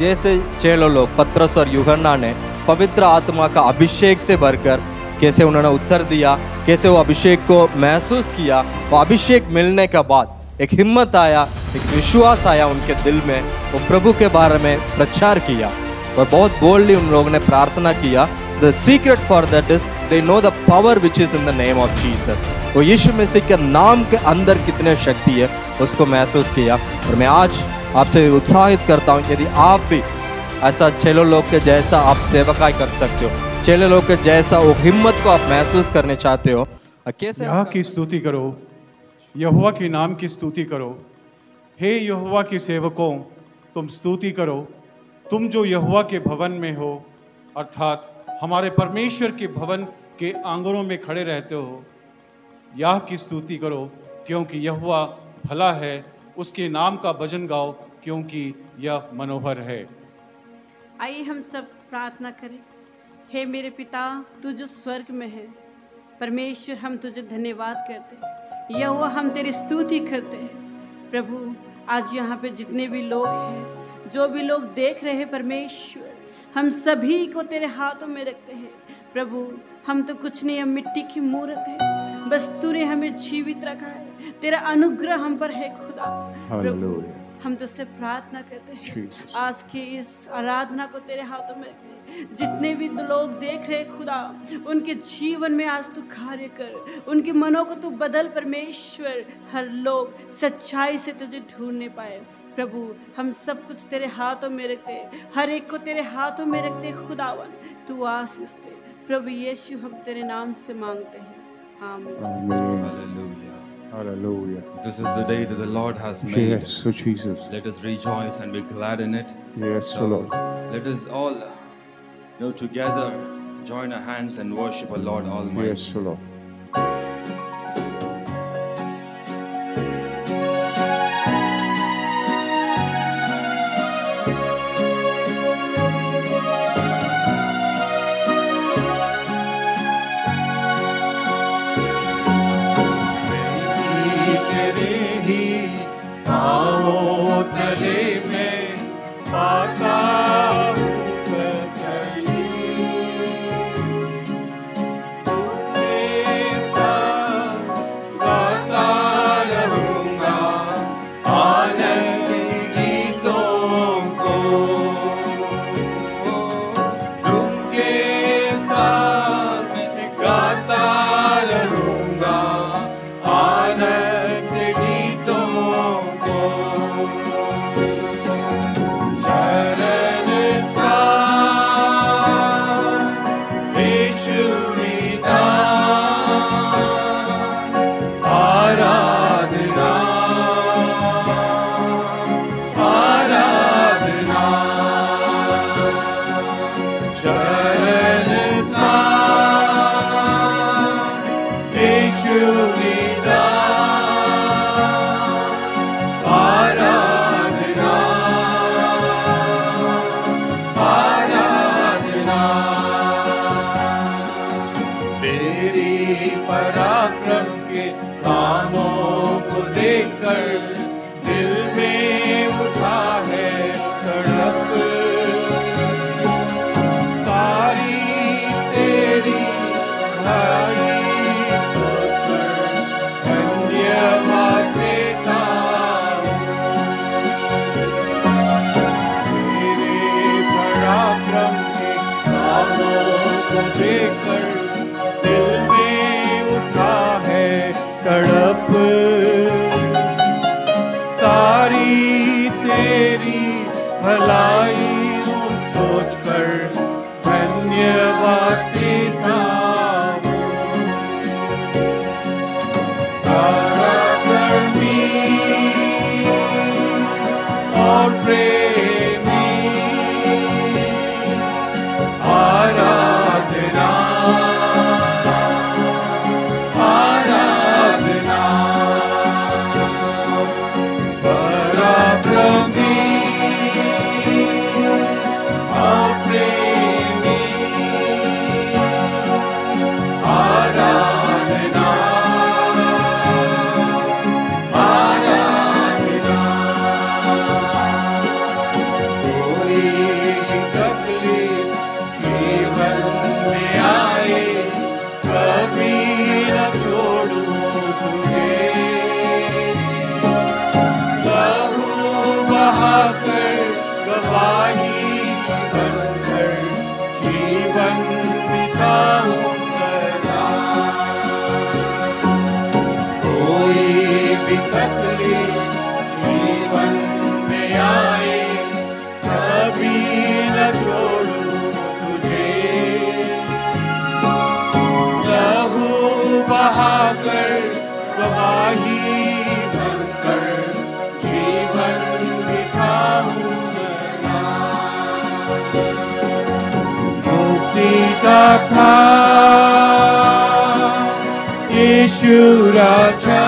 जैसे चेलों लोग पतरस और यूहन्ना ने पवित्र आत्मा का अभिषेक से भरकर कैसे उन्होंने उत्तर दिया, कैसे वो अभिषेक को महसूस किया, वो अभिषेक मिलने के बाद एक हिम्मत आया, एक विश्वास आया उनके दिल में, वो प्रभु के बारे में प्रचार किया और बहुत बोल्डली उन लोगों ने प्रार्थना किया। The secret for that is they know the power which is in the name of Jesus. वो यीशु मसीह के नाम के अंदर कितने शक्ति है उसको महसूस किया। और मैं आज आपसे उत्साहित करता हूँ, यदि आप भी ऐसा चेलों लोग के जैसा आप सेवकाई कर सकते हो, चेलों लोग के जैसा वो हिम्मत को आप महसूस करने चाहते हो, कैसे यहोवा की स्तुति करो, यहोवा के नाम की स्तुति करो। हे यहोवा के सेवकों, तुम स्तुति करो, तुम जो यहोवा के भवन में हो, अर्थात हमारे परमेश्वर के भवन के आंगनों में खड़े रहते हो। यह की स्तुति करो क्योंकि यहोवा भला है, उसके नाम का भजन गाओ क्योंकि यह मनोहर है। आइए हम सब प्रार्थना करें। हे मेरे पिता, तू जो स्वर्ग में है, परमेश्वर हम तुझे धन्यवाद करते हैं, यहोवा हम तेरी स्तुति करते हैं। प्रभु आज यहाँ पे जितने भी लोग हैं, जो भी लोग देख रहे हैं, परमेश्वर हम सभी को तेरे हाथों में रखते हैं। प्रभु हम तो कुछ नहीं, हम मिट्टी की मूर्त है, बस तूने हमें जीवित रखा है, तेरा अनुग्रह हम पर है खुदा। प्रभु हम तुझसे प्रार्थना करते हैं आज की इस आराधना को तेरे हाथों में रखते हैं। जितने भी लोग देख रहे खुदा, उनके जीवन में आज तू कार्य कर, उनके मनों को तू बदल परमेश्वर। हर लोग सच्चाई से तुझे ढूंढने पाए। प्रभु हम सब कुछ तेरे हाथों में रखते, हर एक को तेरे हाथों में रखते खुदावन, तू आशीष दे। प्रभु यीशु हम तेरे नाम से मांगते हैं, Hallelujah. Hallelujah. This is the day that the Lord has made. Yes, so Jesus. Let us rejoice and be glad in it. Yes, so Lord. Let us all together join our hands and worship our Lord Almighty. Yes, so Lord. बहाकर गवाही भरकर जीवन बिताऊं सदा। मुक्तिदाता यीशु राजा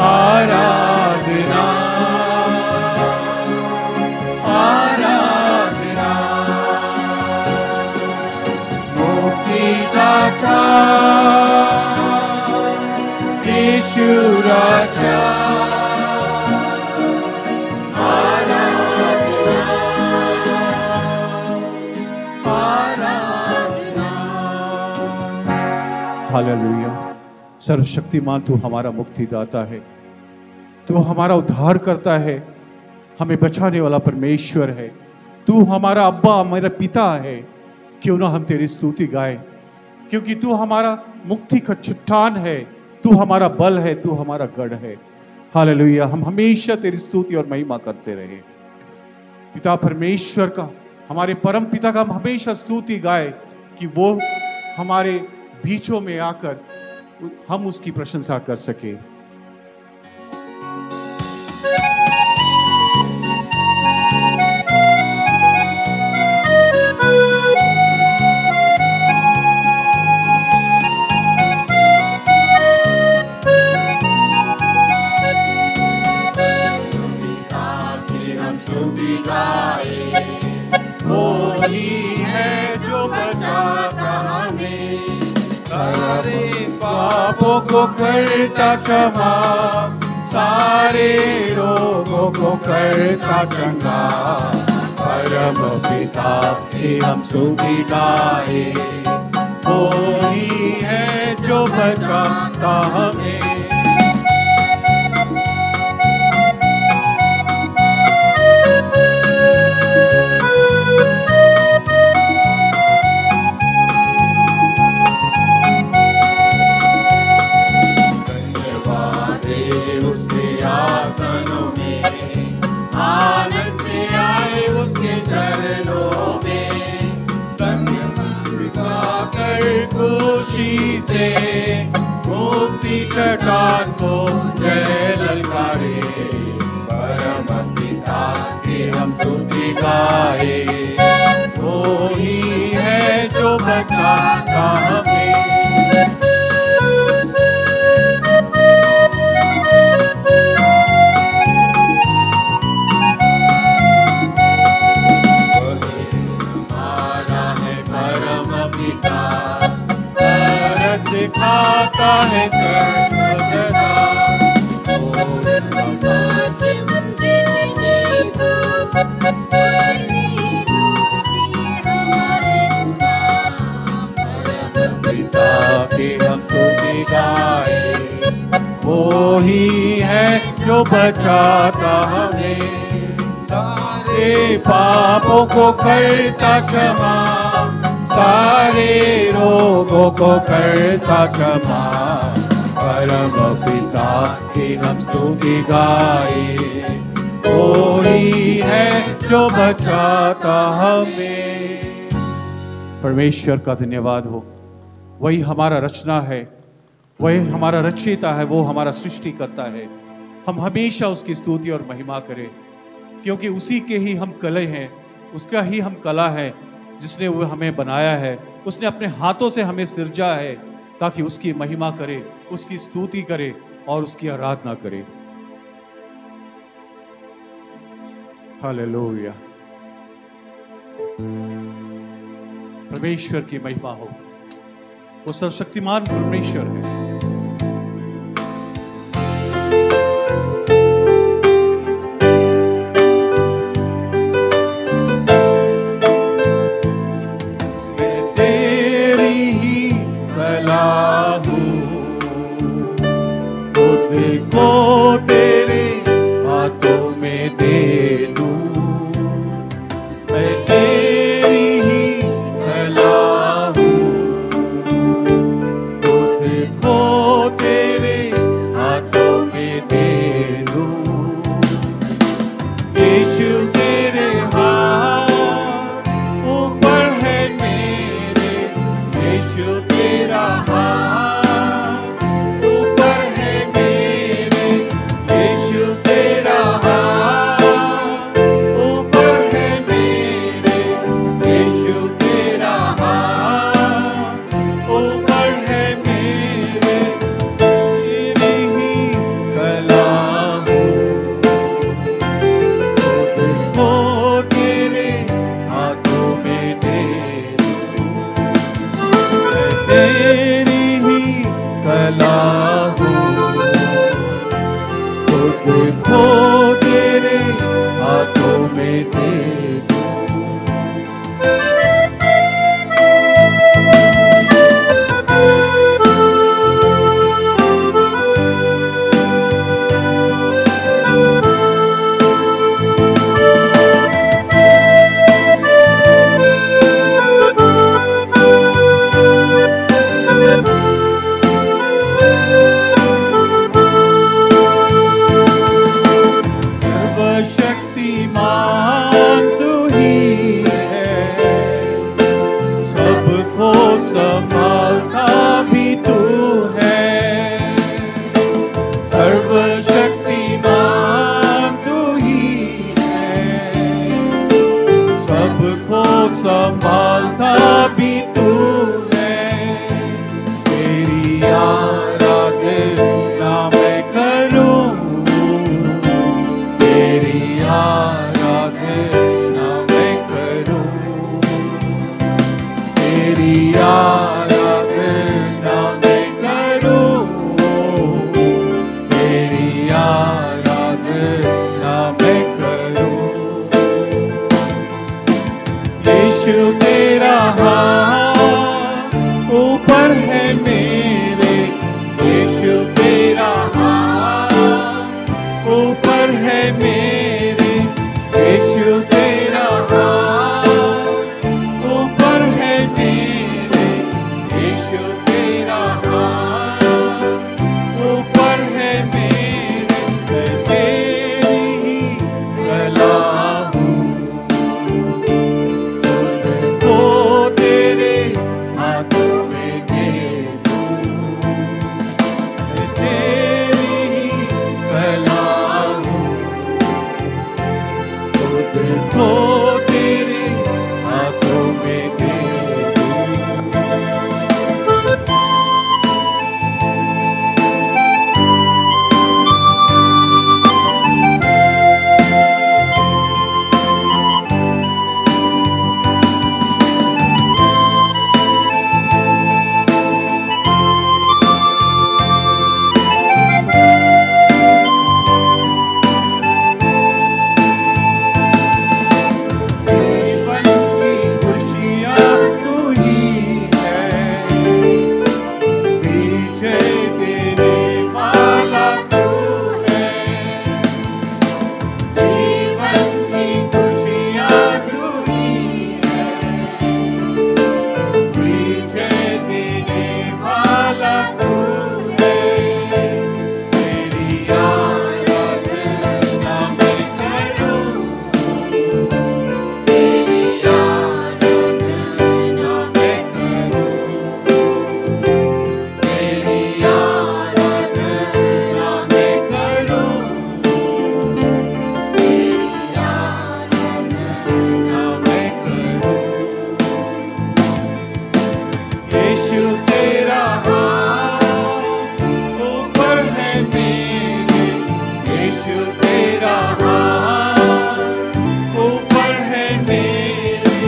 आराधना आराधना। मुक्तिदाता यीशु राजा आराधना आराधना। Hallelujah. सर्वशक्तिमान तू हमारा मुक्तिदाता है, तू हमारा उद्धार करता है, हमें बचाने वाला परमेश्वर है। तू हमारा अब्बा, मेरा पिता है। क्यों ना हम तेरी स्तुति गाएं, क्योंकि तू हमारा मुक्ति का चट्टान है, तू हमारा बल है, तू हमारा गढ़ है। हालेलुया। हम हमेशा तेरी स्तुति और महिमा करते रहे। पिता परमेश्वर का, हमारे परम पिता का हम हमेशा स्तुति गाए कि वो हमारे बीचों में आकर हम उसकी प्रशंसा कर सके। वही है जो बचाता हमें, सारे पापों को करता क्षमा, सारे रोगों को करता चंगा। परम पिता की हम स्तुति गाए, वही है जो बचाता हमें। खुशी से मुक्ति चट्टान को जय ललकारे, परम पिता की हम स्तुति गाए, वो ही है जो बचाता हमें। सिखाता है सदा पिता की हम स्तुति गाए, वो ही है जो बचाता हमें, सारे पापों को करता क्षमा, सारे रोगों को करता क्षमा। परम पिता की हम स्तुति गाए, वो ही है जो बचाता हमें। परमेश्वर का धन्यवाद हो। वही हमारा रचना है, वही हमारा रचयिता है, वो हमारा सृष्टि करता है। हम हमेशा उसकी स्तुति और महिमा करें, क्योंकि उसी के ही हम कले हैं, उसका ही हम कला है, जिसने वो हमें बनाया है। उसने अपने हाथों से हमें सिरजा है ताकि उसकी महिमा करे, उसकी स्तुति करे और उसकी आराधना करे। हालेलुया। परमेश्वर की महिमा हो। वो सर्वशक्तिमान परमेश्वर है। को तेरे हाथों में दे दूं, मैं तेरी ही भला हूँ। खुद को तेरे हाथों में दे दूं, यीशु तेरे हाथ ऊपर है मेरे, यीशु तेरा तेरा हाथ ऊपर है मेरे, यीशु तेरा हाथ ऊपर है मेरे, यीशु तेरा हाथ ऊपर है मेरे, तेरी ही कला हूँ, वो तेरे हाथों में दे दूँ। मैं तेरी ही कला हूँ, खुद को तेरे हाथों में दे दूँ। सर्वशक्तिमान तू ही है, सबको संभालता भी तू है। सर्वशक्तिमान तू ही है, सबको संभालता भी तू है। तेरी आराधना मैं करूं, तेरी आराधना मैं करूं, तेरी आराधना मैं करूं, तेरी आराधना मैं करूं। यीशु तेरा हाथ ऊपर है मेरे, यीशु तेरा हाथ ऊपर है मेरे, यीशु तेरा हाथ ऊपर है मेरे, यीशु तेरा हाथ ऊपर है मेरे। मैं तेरी ही कला हूँ, खुद को तेरे हाथों में दे दूँ। मैं तेरी ही कला हूँ, खुद को तेरे हाथों में दे दूँ। जीवन की खुशियाँ तू ही है, विजय देने वाला तू है। जीवन की खुशियाँ तू ही है, विजय देने वाला तू है। तेरी आराधना मैं करूं, तेरी आराधना मैं करूं, तेरी आराधना मैं करूं, तेरी आराधना मैं करूं। यीशु तेरा हाथ ऊपर है मेरे, यीशु तेरा हाथ ऊपर है मेरे,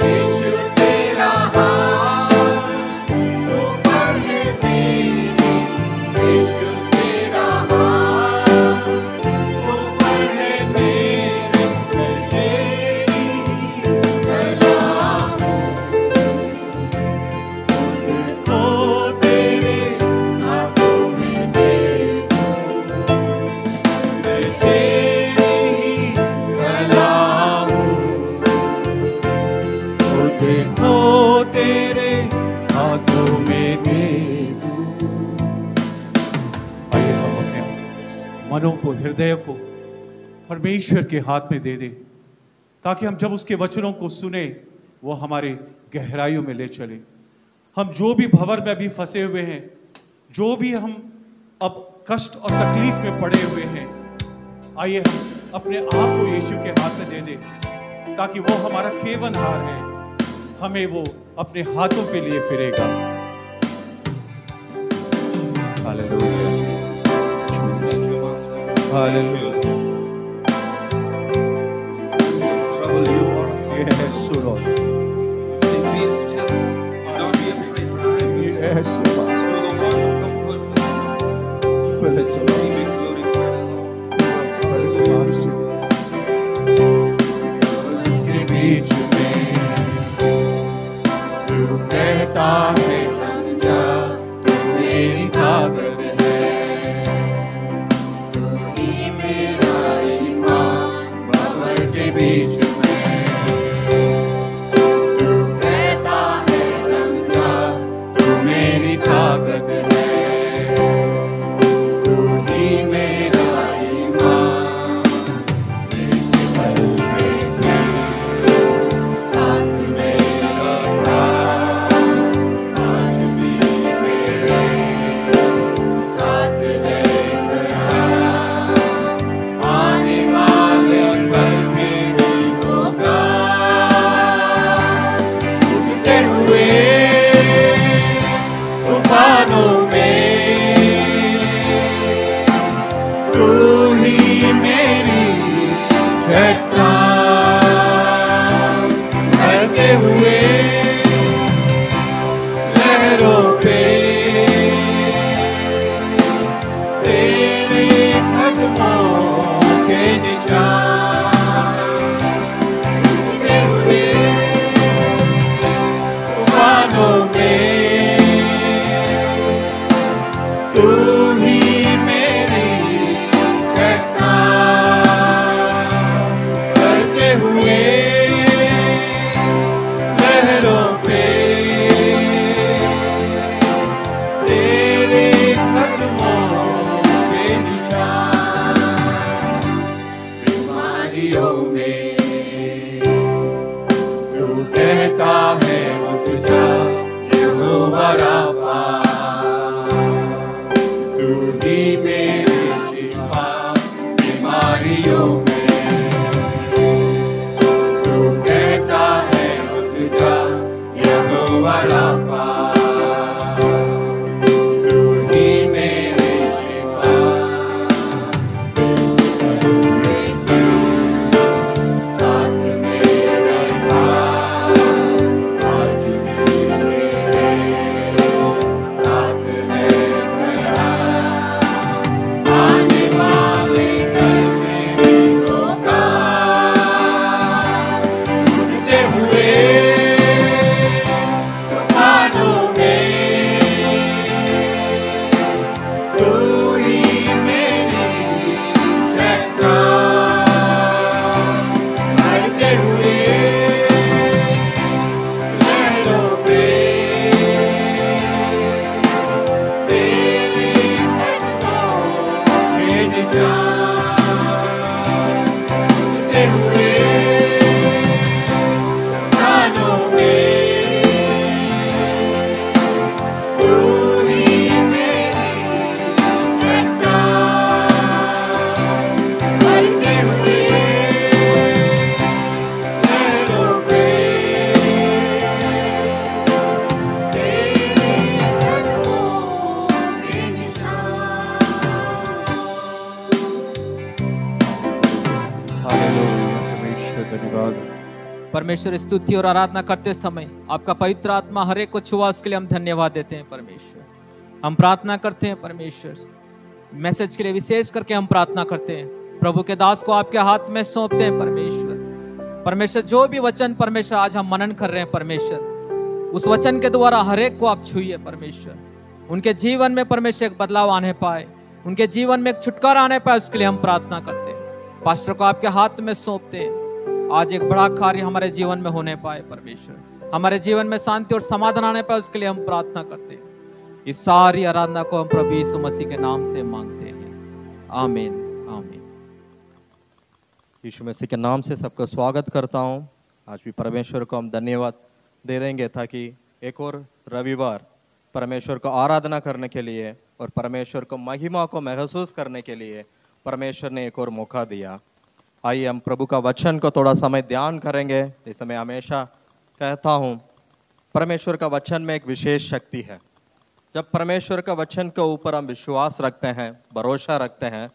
यीशु तेरा हाथ ऊपर है मेरे, यीशु तेरा हाथ ऊपर है मेरे। मैं तेरी ही कला हूँ, खुद को तेरे हाथों में दे दूँ। मैं तेरी ही कला हूँ, खुद को तेरे हाथों में दे दूँ। आइए हम अपने मनों को, हृदय को परमेश्वर के हाथ में दे दें, ताकि हम जब उसके वचनों को सुने वो हमारे गहराइयों में ले चले, हम जो भी भंवर में अभी फंसे हुए हैं, जो भी हम अब कष्ट और तकलीफ में पड़े हुए हैं, आइए हम अपने आप को यीशु के हाथ में दे दें, ताकि वो हमारा केवनहार है, हमें वो अपने हाथों पे लिए फिरेगा। Hallelujah, hallelujah. Trouble you or Yes, Lord. say, be still. Do not be afraid, for I am with you. Yes, Lord. To the one who comforts us, let your name be glorified, Lord. के बीच में तू कहता है समझा, तू मेरी ताकत है, तू ही मेरा ईमान। भंवर के बीच में तू कहता है समझा, तू मेरी ताकत है, तू ही मेरा ईमान। साथ मेरा आज भी मेरे साथ है खड़ा, आने वाले पल में भी होगा। उठते हुए तूफानों में तू ही मेरी चट्टान, बहते हुए लहरों पे तेरे कदमों के निशान। उठते हुए तूफानों में तू ही मेरी चट्टान, बहते हुए लहरों पे तेरे कदमों के निशान। बीमारियों में तू कहता है उठ जा, यहोवा राफा, तू ही मेरी शिफा। बीमारियों में तू कहता है उठ जा, यहोवा राफा, तू ही मेरी शिफा। साथ मेरा था, आज भी मेरे साथ है खड़ा, आने वाले कल में भी होगा। उठते हुए तूफानों में तू ही मेरी चट्टान, बढ़ते हुए लहरों पे तेरे कदमों के निशान। उठते हुए तूफानों में तू ही मेरी चट्टान, बढ़ते हुए लहरों पे तेरे कदमों के निशान। हालेलुया, परमेश्वर धन्यवाद। परमेश्वर स्तुति और आराधना करते समय आपका पवित्र आत्मा हर एक को छुआ, उसके लिए हम धन्यवाद देते हैं परमेश्वर। हम प्रार्थना करते हैं परमेश्वर, मैसेज के लिए विशेष करके हम प्रार्थना करते हैं। प्रभु के दास को आपके हाथ में सौंपते हैं परमेश्वर। परमेश्वर जो भी वचन परमेश्वर आज हम मनन कर रहे हैं परमेश्वर, उस वचन के द्वारा हर एक को आप छुइए परमेश्वर। उनके जीवन में परमेश्वर एक बदलाव आने पाए, उनके जीवन में एक छुटकारा आने पाए, उसके लिए हम प्रार्थना करते हैं। पास्टर को आपके हाथ में सौंपते हैं। आज एक बड़ा कार्य हमारे जीवन में होने पाए परमेश्वर, हमारे जीवन में शांति और समाधान आने पाए, उसके लिए हम प्रार्थना करते हैं। इस सारी आराधना को हम प्रभु यीशु मसीह के नाम से मांगते हैं, आमीन आमीन। यीशु मसीह के नाम से सबका स्वागत करता हूँ। आज भी परमेश्वर को हम धन्यवाद दे देंगे ताकि एक और रविवार परमेश्वर को आराधना करने के लिए और परमेश्वर को महिमा को महसूस करने के लिए परमेश्वर ने एक और मौका दिया। आइए हम प्रभु का वचन को थोड़ा समय ध्यान करेंगे। जैसे मैं हमेशा कहता हूँ, परमेश्वर का वचन में एक विशेष शक्ति है। जब परमेश्वर का वचन के ऊपर हम विश्वास रखते हैं, भरोसा रखते हैं,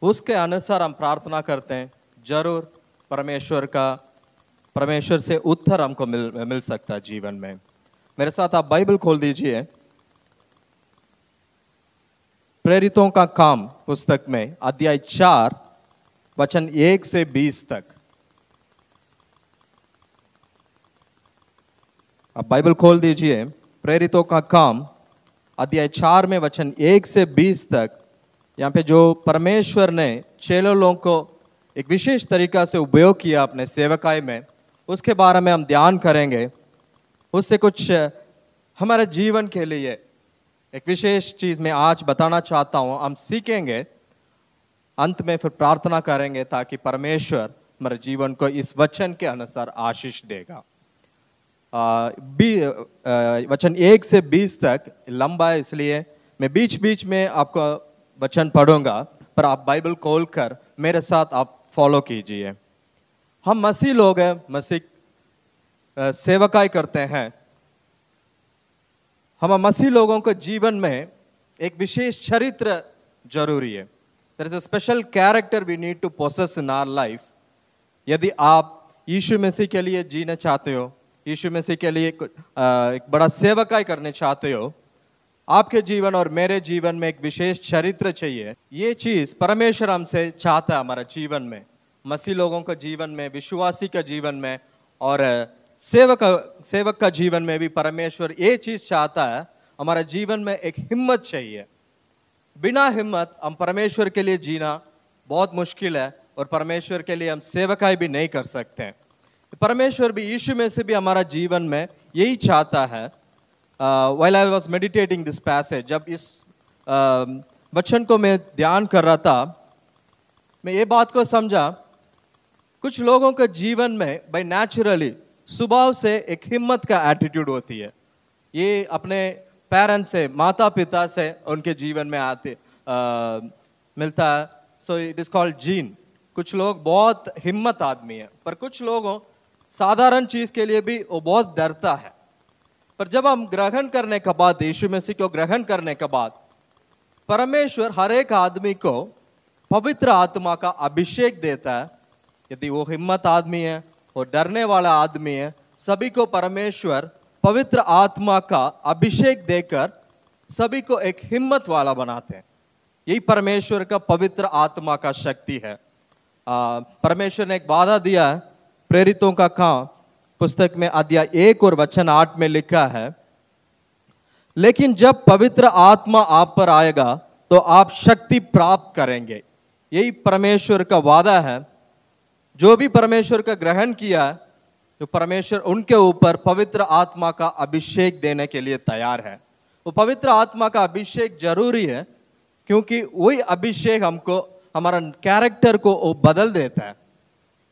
उसके अनुसार हम प्रार्थना करते हैं, जरूर परमेश्वर से उत्तर हमको मिल सकता है जीवन में। मेरे साथ आप बाइबल खोल दीजिए, प्रेरितों का काम पुस्तक में अध्याय 4 वचन 1 से 20 तक। आप बाइबल खोल दीजिए, प्रेरितों का काम अध्याय 4 में वचन 1 से 20 तक। यहाँ पे जो परमेश्वर ने चेलों लोगों को एक विशेष तरीका से उपयोग किया अपने सेवकाई में, उसके बारे में हम ध्यान करेंगे। उससे कुछ हमारे जीवन के लिए एक विशेष चीज मैं आज बताना चाहता हूँ, हम सीखेंगे। अंत में फिर प्रार्थना करेंगे ताकि परमेश्वर हमारे जीवन को इस वचन के अनुसार आशीष देगा। वचन 1 से 20 तक लंबा है, इसलिए मैं बीच बीच में आपको वचन पढ़ूंगा, पर आप बाइबल खोल कर मेरे साथ आप फॉलो कीजिए। हम मसीह लोग हैं, मसीह सेवकाई करते हैं। हम मसीह लोगों के जीवन में एक विशेष चरित्र जरूरी है। There is a special character we need to possess in our life. यदि आप यीशु मसीह के लिए जीना चाहते हो, यीशु मसीह के लिए एक बड़ा सेवकाई करने चाहते हो, आपके जीवन और मेरे जीवन में एक विशेष चरित्र चाहिए। ये चीज परमेश्वर हमसे चाहता है हमारे जीवन में, मसीह लोगों का जीवन में, विश्वासी का जीवन में और सेवक का जीवन में भी परमेश्वर ये चीज चाहता है। हमारे जीवन में एक हिम्मत चाहिए। बिना हिम्मत हम परमेश्वर के लिए जीना बहुत मुश्किल है और परमेश्वर के लिए हम सेवकाई भी नहीं कर सकते। परमेश्वर भी यीशु में से भी हमारा जीवन में यही चाहता है। While I was meditating this passage, जब इस वचन को मैं ध्यान कर रहा था, मैं ये बात को समझा, कुछ लोगों के जीवन में बाय नेचुरली स्वभाव से एक हिम्मत का एटीट्यूड होती है। ये अपने पेरेंट्स से, माता पिता से उनके जीवन में मिलता है। So it is called gene. कुछ लोग बहुत हिम्मत आदमी है, पर कुछ लोगों साधारण चीज के लिए भी वो बहुत डरता है। पर जब हम ग्रहण करने के बाद, यीशु मसीह को ग्रहण करने के बाद, परमेश्वर हर एक आदमी को पवित्र आत्मा का अभिषेक देता है। यदि वो हिम्मत आदमी है, वो डरने वाला आदमी है, सभी को परमेश्वर पवित्र आत्मा का अभिषेक देकर सभी को एक हिम्मत वाला बनाते हैं। यही परमेश्वर का पवित्र आत्मा का शक्ति है। परमेश्वर ने एक वादा दिया है। प्रेरितों का काम पुस्तक में अध्याय 1 और वचन 8 में लिखा है, लेकिन जब पवित्र आत्मा आप पर आएगा तो आप शक्ति प्राप्त करेंगे। यही परमेश्वर का वादा है। जो भी परमेश्वर का ग्रहण किया है, तो परमेश्वर उनके ऊपर पवित्र आत्मा का अभिषेक देने के लिए तैयार है। वो पवित्र आत्मा का अभिषेक जरूरी है, क्योंकि वही अभिषेक हमको, हमारा कैरेक्टर को वो बदल देता है।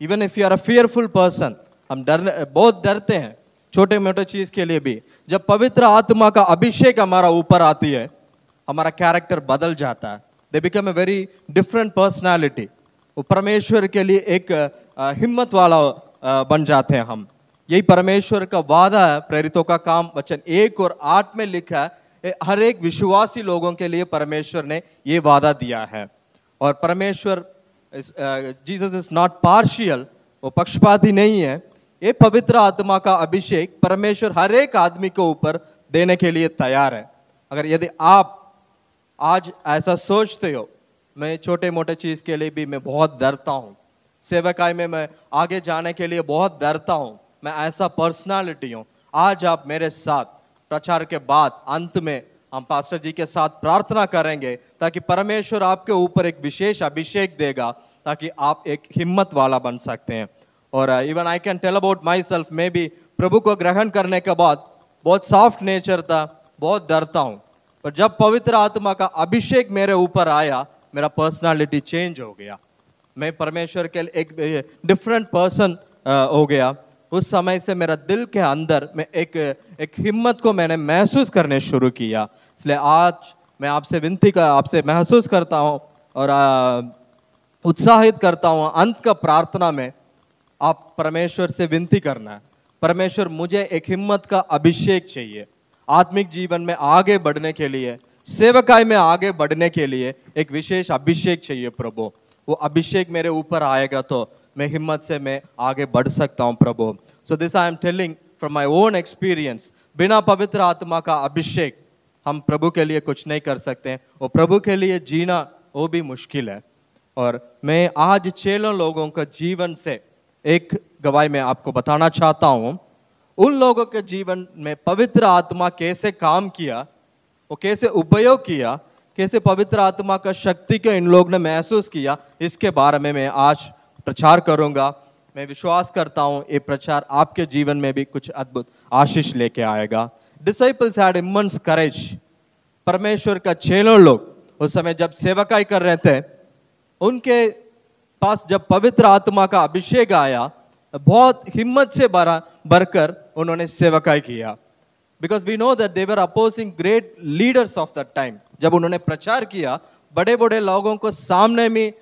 Even if you are a fearful person, हम बहुत डरते हैं छोटे मोटे चीज के लिए भी। जब पवित्र आत्मा का अभिषेक हमारा ऊपर आती है, हमारा कैरेक्टर बदल जाता है। They become a very different personality. वो परमेश्वर के लिए एक हिम्मत वाला बन जाते हैं हम। यही परमेश्वर का वादा है। प्रेरितों का काम वचन 1 और 8 में लिखा है, हर एक विश्वासी लोगों के लिए परमेश्वर ने ये वादा दिया है। और परमेश्वर, जीसस इज नॉट पार्शियल, वो पक्षपाती नहीं है। ये पवित्र आत्मा का अभिषेक परमेश्वर हर एक आदमी के ऊपर देने के लिए तैयार है। अगर यदि आप आज ऐसा सोचते हो, मैं छोटे मोटे चीज के लिए भी मैं बहुत डरता हूँ, सेवकाई में मैं आगे जाने के लिए बहुत डरता हूँ, मैं ऐसा पर्सनालिटी हूँ, आज आप मेरे साथ प्रचार के बाद अंत में हम पास्टर जी के साथ प्रार्थना करेंगे ताकि परमेश्वर आपके ऊपर एक विशेष अभिषेक देगा, ताकि आप एक हिम्मत वाला बन सकते हैं। और even I can tell about myself, मैं भी प्रभु को ग्रहण करने के बाद बहुत सॉफ्ट नेचर था, बहुत डरता हूँ, पर जब पवित्र आत्मा का अभिषेक मेरे ऊपर आया, मेरा पर्सनालिटी चेंज हो गया। मैं परमेश्वर के लिए एक डिफरेंट पर्सन हो गया। उस समय से मेरा दिल के अंदर में एक हिम्मत को मैंने महसूस करने शुरू किया। इसलिए आज मैं आपसे महसूस करता हूँ और उत्साहित करता हूँ, अंत का प्रार्थना में आप परमेश्वर से विनती करना है, परमेश्वर मुझे एक हिम्मत का अभिषेक चाहिए, आत्मिक जीवन में आगे बढ़ने के लिए, सेवकाई में आगे बढ़ने के लिए एक विशेष अभिषेक चाहिए प्रभु। वो अभिषेक मेरे ऊपर आएगा तो मैं हिम्मत से मैं आगे बढ़ सकता हूँ प्रभु। So this I am telling from my own experience. बिना पवित्र आत्मा का अभिषेक हम प्रभु के लिए कुछ नहीं कर सकते, और प्रभु के लिए जीना वो भी मुश्किल है। और मैं आज चेलों लोगों का जीवन से एक गवाही मैं आपको बताना चाहता हूँ। उन लोगों के जीवन में पवित्र आत्मा कैसे काम किया, वो कैसे उपयोग किया, कैसे पवित्र आत्मा का शक्ति को इन लोग ने महसूस किया, इसके बारे में मैं आज प्रचार करूंगा। मैं विश्वास करता हूँ ये प्रचार आपके जीवन में भी कुछ अद्भुत आशीष लेके आएगा। डिसाइपल्स हैड इमेंस करेज। परमेश्वर का चेलों लोग उस समय जब सेवकाई कर रहे थे, उनके पास जब पवित्र आत्मा का अभिषेक आया, बहुत हिम्मत से भरकर उन्होंने सेवकाई किया। Because we know that they were opposing great leaders of that time. जब उन्होंने प्रचार किया, बड़े बड़े लोगों को सामने में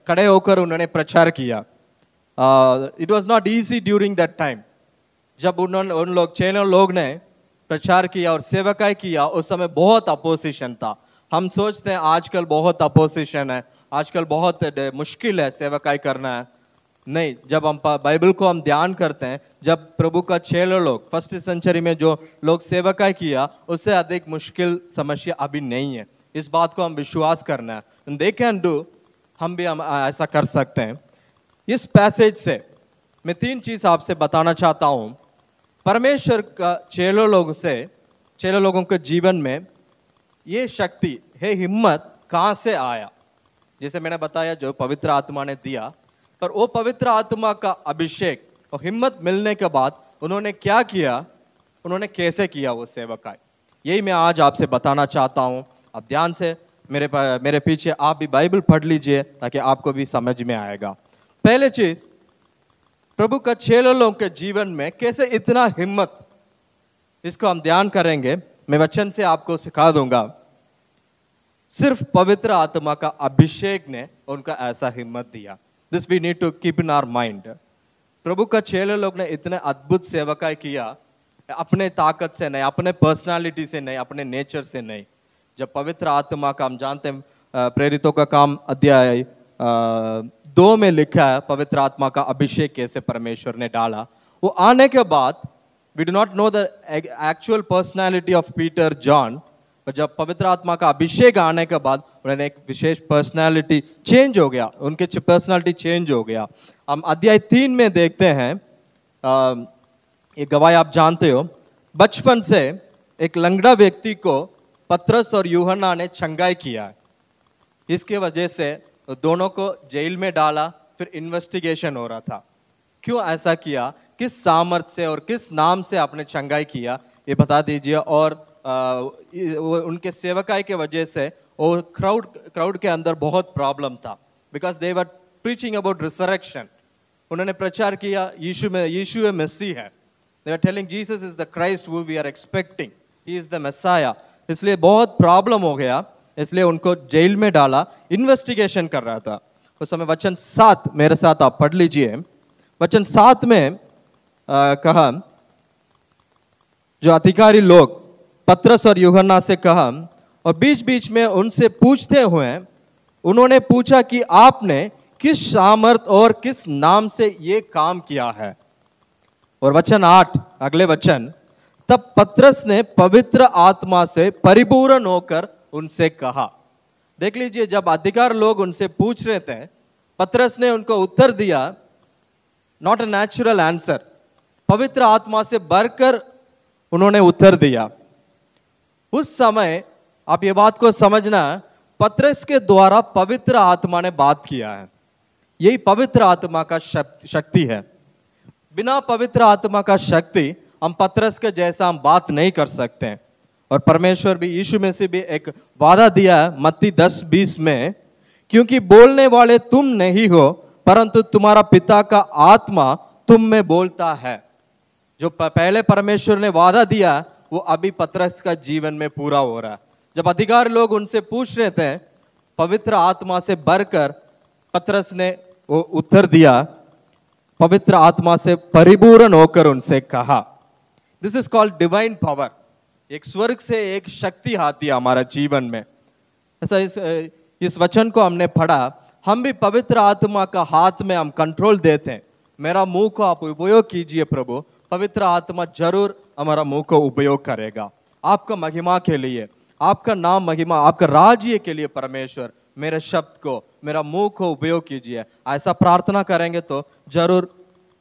खड़े होकर उन्होंने प्रचार किया। It was not easy during that time. जब उन चेलों लोग ने प्रचार किया और सेवकाई किया, उस समय बहुत अपोजिशन था। हम सोचते हैं आजकल बहुत अपोजिशन है, आजकल बहुत मुश्किल है सेवकाई करना है। नहीं, जब हम बाइबल को हम ध्यान करते हैं, जब प्रभु का चेलों लोग फर्स्ट सेंचुरी में जो लोग सेवकाई किया, उससे अधिक मुश्किल समस्या अभी नहीं है। इस बात को हम विश्वास करना है। दे कैन डू, हम भी ऐसा कर सकते हैं। इस पैसेज से मैं 3 चीज आपसे बताना चाहता हूं। परमेश्वर का चेलों लोगों के जीवन में ये शक्ति है, हिम्मत कहां से आया। जैसे मैंने बताया, जो पवित्र आत्मा ने दिया, पर वो पवित्र आत्मा का अभिषेक और हिम्मत मिलने के बाद उन्होंने क्या किया, उन्होंने कैसे किया वो सेवकाई, यही मैं आज आपसे बताना चाहता हूं। आप ध्यान से मेरे पीछे आप भी बाइबल पढ़ लीजिए ताकि आपको भी समझ में आएगा। पहले चीज, प्रभु का चेलों लोगों के जीवन में कैसे इतना हिम्मत, इसको हम ध्यान करेंगे। मैं वचन से आपको सिखा दूंगा। सिर्फ पवित्र आत्मा का अभिषेक ने उनका ऐसा हिम्मत दिया। This we need to keep in our mind. प्रभु का चेलों लोग ने इतने अद्भुत सेवकाई किया, अपने ताकत से नहीं, अपने पर्सनालिटी से नहीं, अपने नेचर से नहीं। जब पवित्र आत्मा का, हम जानते हैं प्रेरितों का काम अध्याय 2 में लिखा है पवित्र आत्मा का अभिषेक कैसे परमेश्वर ने डाला। वो आने के बाद we do not know the actual personality of Peter John, पर जब पवित्र आत्मा का अभिषेक आने के बाद उन्होंने एक विशेष पर्सनालिटी चेंज हो गया, उनके पर्सनालिटी चेंज हो गया। हम अध्याय 3 में देखते हैं, ये गवाही आप जानते हो। बचपन से एक लंगड़ा व्यक्ति को पतरस और यूहन्ना ने चंगाई किया। इसके वजह से दोनों को जेल में डाला, फिर इन्वेस्टिगेशन हो रहा था। क्यों ऐसा किया, किस सामर्थ से और किस नाम से आपने चंगाई किया, ये बता दीजिए। और उनके सेवकाई के वजह से वो क्राउड के अंदर बहुत प्रॉब्लम था, because they were preaching about resurrection. उन्होंने प्रचार किया यीशु मसीह है। They were telling Jesus is the Christ who we are expecting, he is the Messiah. इसलिए बहुत प्रॉब्लम हो गया, इसलिए उनको जेल में डाला, इन्वेस्टिगेशन कर रहा था। उस समय वचन 7 मेरे साथ आप पढ़ लीजिए। वचन 7 में कहा, जो अधिकारी लोग पतरस और यूहन्ना से कहा, और बीच बीच में उनसे पूछते हुए उन्होंने पूछा कि आपने किस सामर्थ और किस नाम से ये काम किया है। और वचन 8, अगले वचन, तब पतरस ने पवित्र आत्मा से परिपूर्ण होकर उनसे कहा। देख लीजिए, जब अधिकार लोग उनसे पूछ रहे थे, पतरस ने उनको उत्तर दिया, नॉट अ नेचुरल आंसर, पवित्र आत्मा से भरकर उन्होंने उत्तर दिया। उस समय आप ये बात को समझना, पतरस के द्वारा पवित्र आत्मा ने बात किया है। यही पवित्र आत्मा का शक्ति है। बिना पवित्र आत्मा का शक्ति हम पतरस के जैसा हम बात नहीं कर सकते हैं। और परमेश्वर भी, यीशु में से भी एक वादा दिया है मत्ती 10:20 में, क्योंकि बोलने वाले तुम नहीं हो परंतु तुम्हारा पिता का आत्मा तुम में बोलता है। जो पहले परमेश्वर ने वादा दिया वो अभी पतरस का जीवन में पूरा हो रहा है। जब अधिकारी लोग उनसे पूछ रहे थे, पवित्र आत्मा से भरकर पतरस ने वो उत्तर दिया, पवित्र आत्मा से परिपूर्ण होकर उनसे कहा। This is called divine power. एक स्वर्ग से एक शक्ति आती है हमारा जीवन में। ऐसा इस वचन को हमने पढ़ा, हम भी पवित्र आत्मा का हाथ में हम कंट्रोल देते हैं। मेरा मुंह को आप उपयोग कीजिए प्रभु, पवित्र आत्मा जरूर हमारा मुंह को उपयोग करेगा आपका महिमा के लिए, आपका नाम महिमा, आपका राज्य के लिए। परमेश्वर मेरे शब्द को, मेरा मुंह को उपयोग कीजिए। ऐसा प्रार्थना करेंगे तो जरूर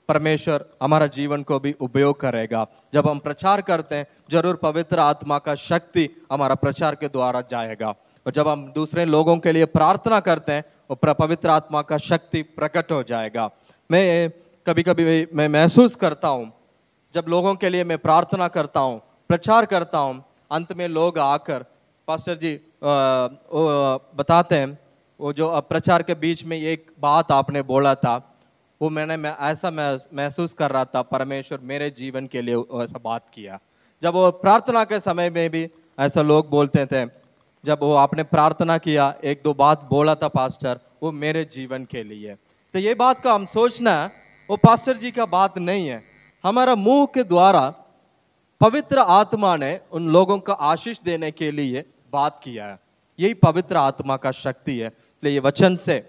परमेश्वर हमारा जीवन को भी उपयोग करेगा। जब हम प्रचार करते हैं जरूर पवित्र आत्मा का शक्ति हमारा प्रचार के द्वारा जाएगा। और जब हम दूसरे लोगों के लिए प्रार्थना करते हैं वो पवित्र आत्मा का शक्ति प्रकट हो जाएगा। मैं कभी कभी मैं महसूस करता हूँ जब लोगों के लिए मैं प्रार्थना करता हूँ, प्रचार करता हूँ, अंत में लोग आकर पास्टर जी बताते हैं वो जो प्रचार के बीच में एक बात आपने बोला था वो मैं ऐसा महसूस कर रहा था, परमेश्वर मेरे जीवन के लिए ऐसा बात किया। जब वो प्रार्थना के समय में भी ऐसा लोग बोलते थे, जब वो आपने प्रार्थना किया एक दो बात बोला था पास्टर, वो मेरे जीवन के लिए। तो ये बात का हम सोचना वो पास्टर जी का बात नहीं है, हमारा मुंह के द्वारा पवित्र आत्मा ने उन लोगों का आशीष देने के लिए बात किया है। यही पवित्र आत्मा का शक्ति है। इसलिए ये वचन से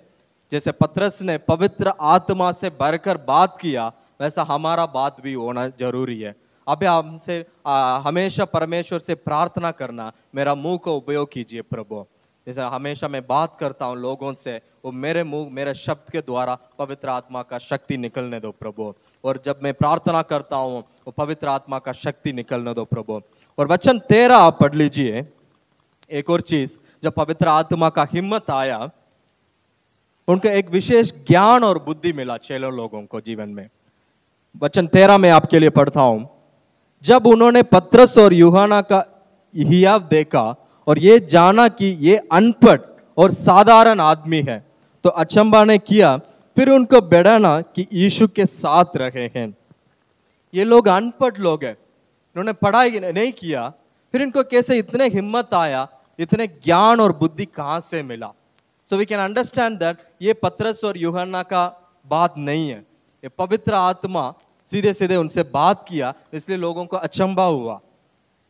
जैसे पतरस ने पवित्र आत्मा से भरकर बात किया, वैसा हमारा बात भी होना जरूरी है। अब हमसे हमेशा परमेश्वर से प्रार्थना करना, मेरा मुंह को उपयोग कीजिए प्रभु। जैसे हमेशा मैं बात करता हूँ लोगों से, वो मेरे मुंह, मेरे शब्द के द्वारा पवित्र आत्मा का शक्ति निकलने दो प्रभु। और जब मैं प्रार्थना करता हूँ वो पवित्र आत्मा का शक्ति निकलने दो प्रभु। और वचन 13 आप पढ़ लीजिए। एक और चीज, जब पवित्र आत्मा का हिम्मत आया, उनको एक विशेष ज्ञान और बुद्धि मिला चेलों लोगों को जीवन में। वचन 13 में आपके लिए पढ़ता हूं। जब उन्होंने पतरस और यूहन्ना का हियाव देखा और ये जाना कि ये अनपढ़ और साधारण आदमी है तो अचंभा ने किया। फिर उनको बेड़ाना कि यीशु के साथ रहे हैं। ये लोग अनपढ़ लोग हैं, उन्होंने पढ़ाई नहीं किया, फिर इनको कैसे इतने हिम्मत आया, इतने ज्ञान और बुद्धि कहां से मिला? So we can understand that ये पतरस और यूहन्ना का बात नहीं है, ये पवित्र आत्मा सीधे सीधे उनसे बात किया, इसलिए लोगों को अचंभा हुआ।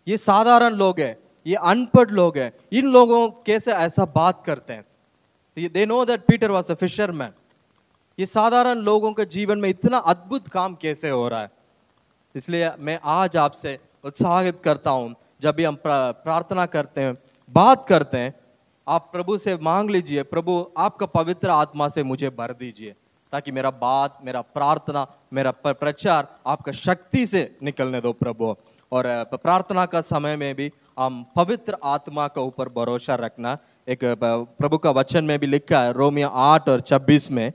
ये साधारण लोग हैं, ये अनपढ़ लोग हैं, इन लोगों कैसे ऐसा बात करते हैं? They know that Peter was a fisherman. ये साधारण लोगों के जीवन में इतना अद्भुत काम कैसे हो रहा है? इसलिए मैं आज आपसे उत्साहित करता हूं, जब भी हम प्रार्थना करते हैं, बात करते हैं, आप प्रभु से मांग लीजिए, प्रभु आपका पवित्र आत्मा से मुझे भर दीजिए, ताकि मेरा बात, मेरा प्रार्थना, मेरा प्रचार आपका शक्ति से निकलने दो प्रभु। और प्रार्थना का समय में भी हम पवित्र आत्मा के ऊपर भरोसा रखना। एक प्रभु का वचन में भी लिखा है रोमियो 8 और 26 में,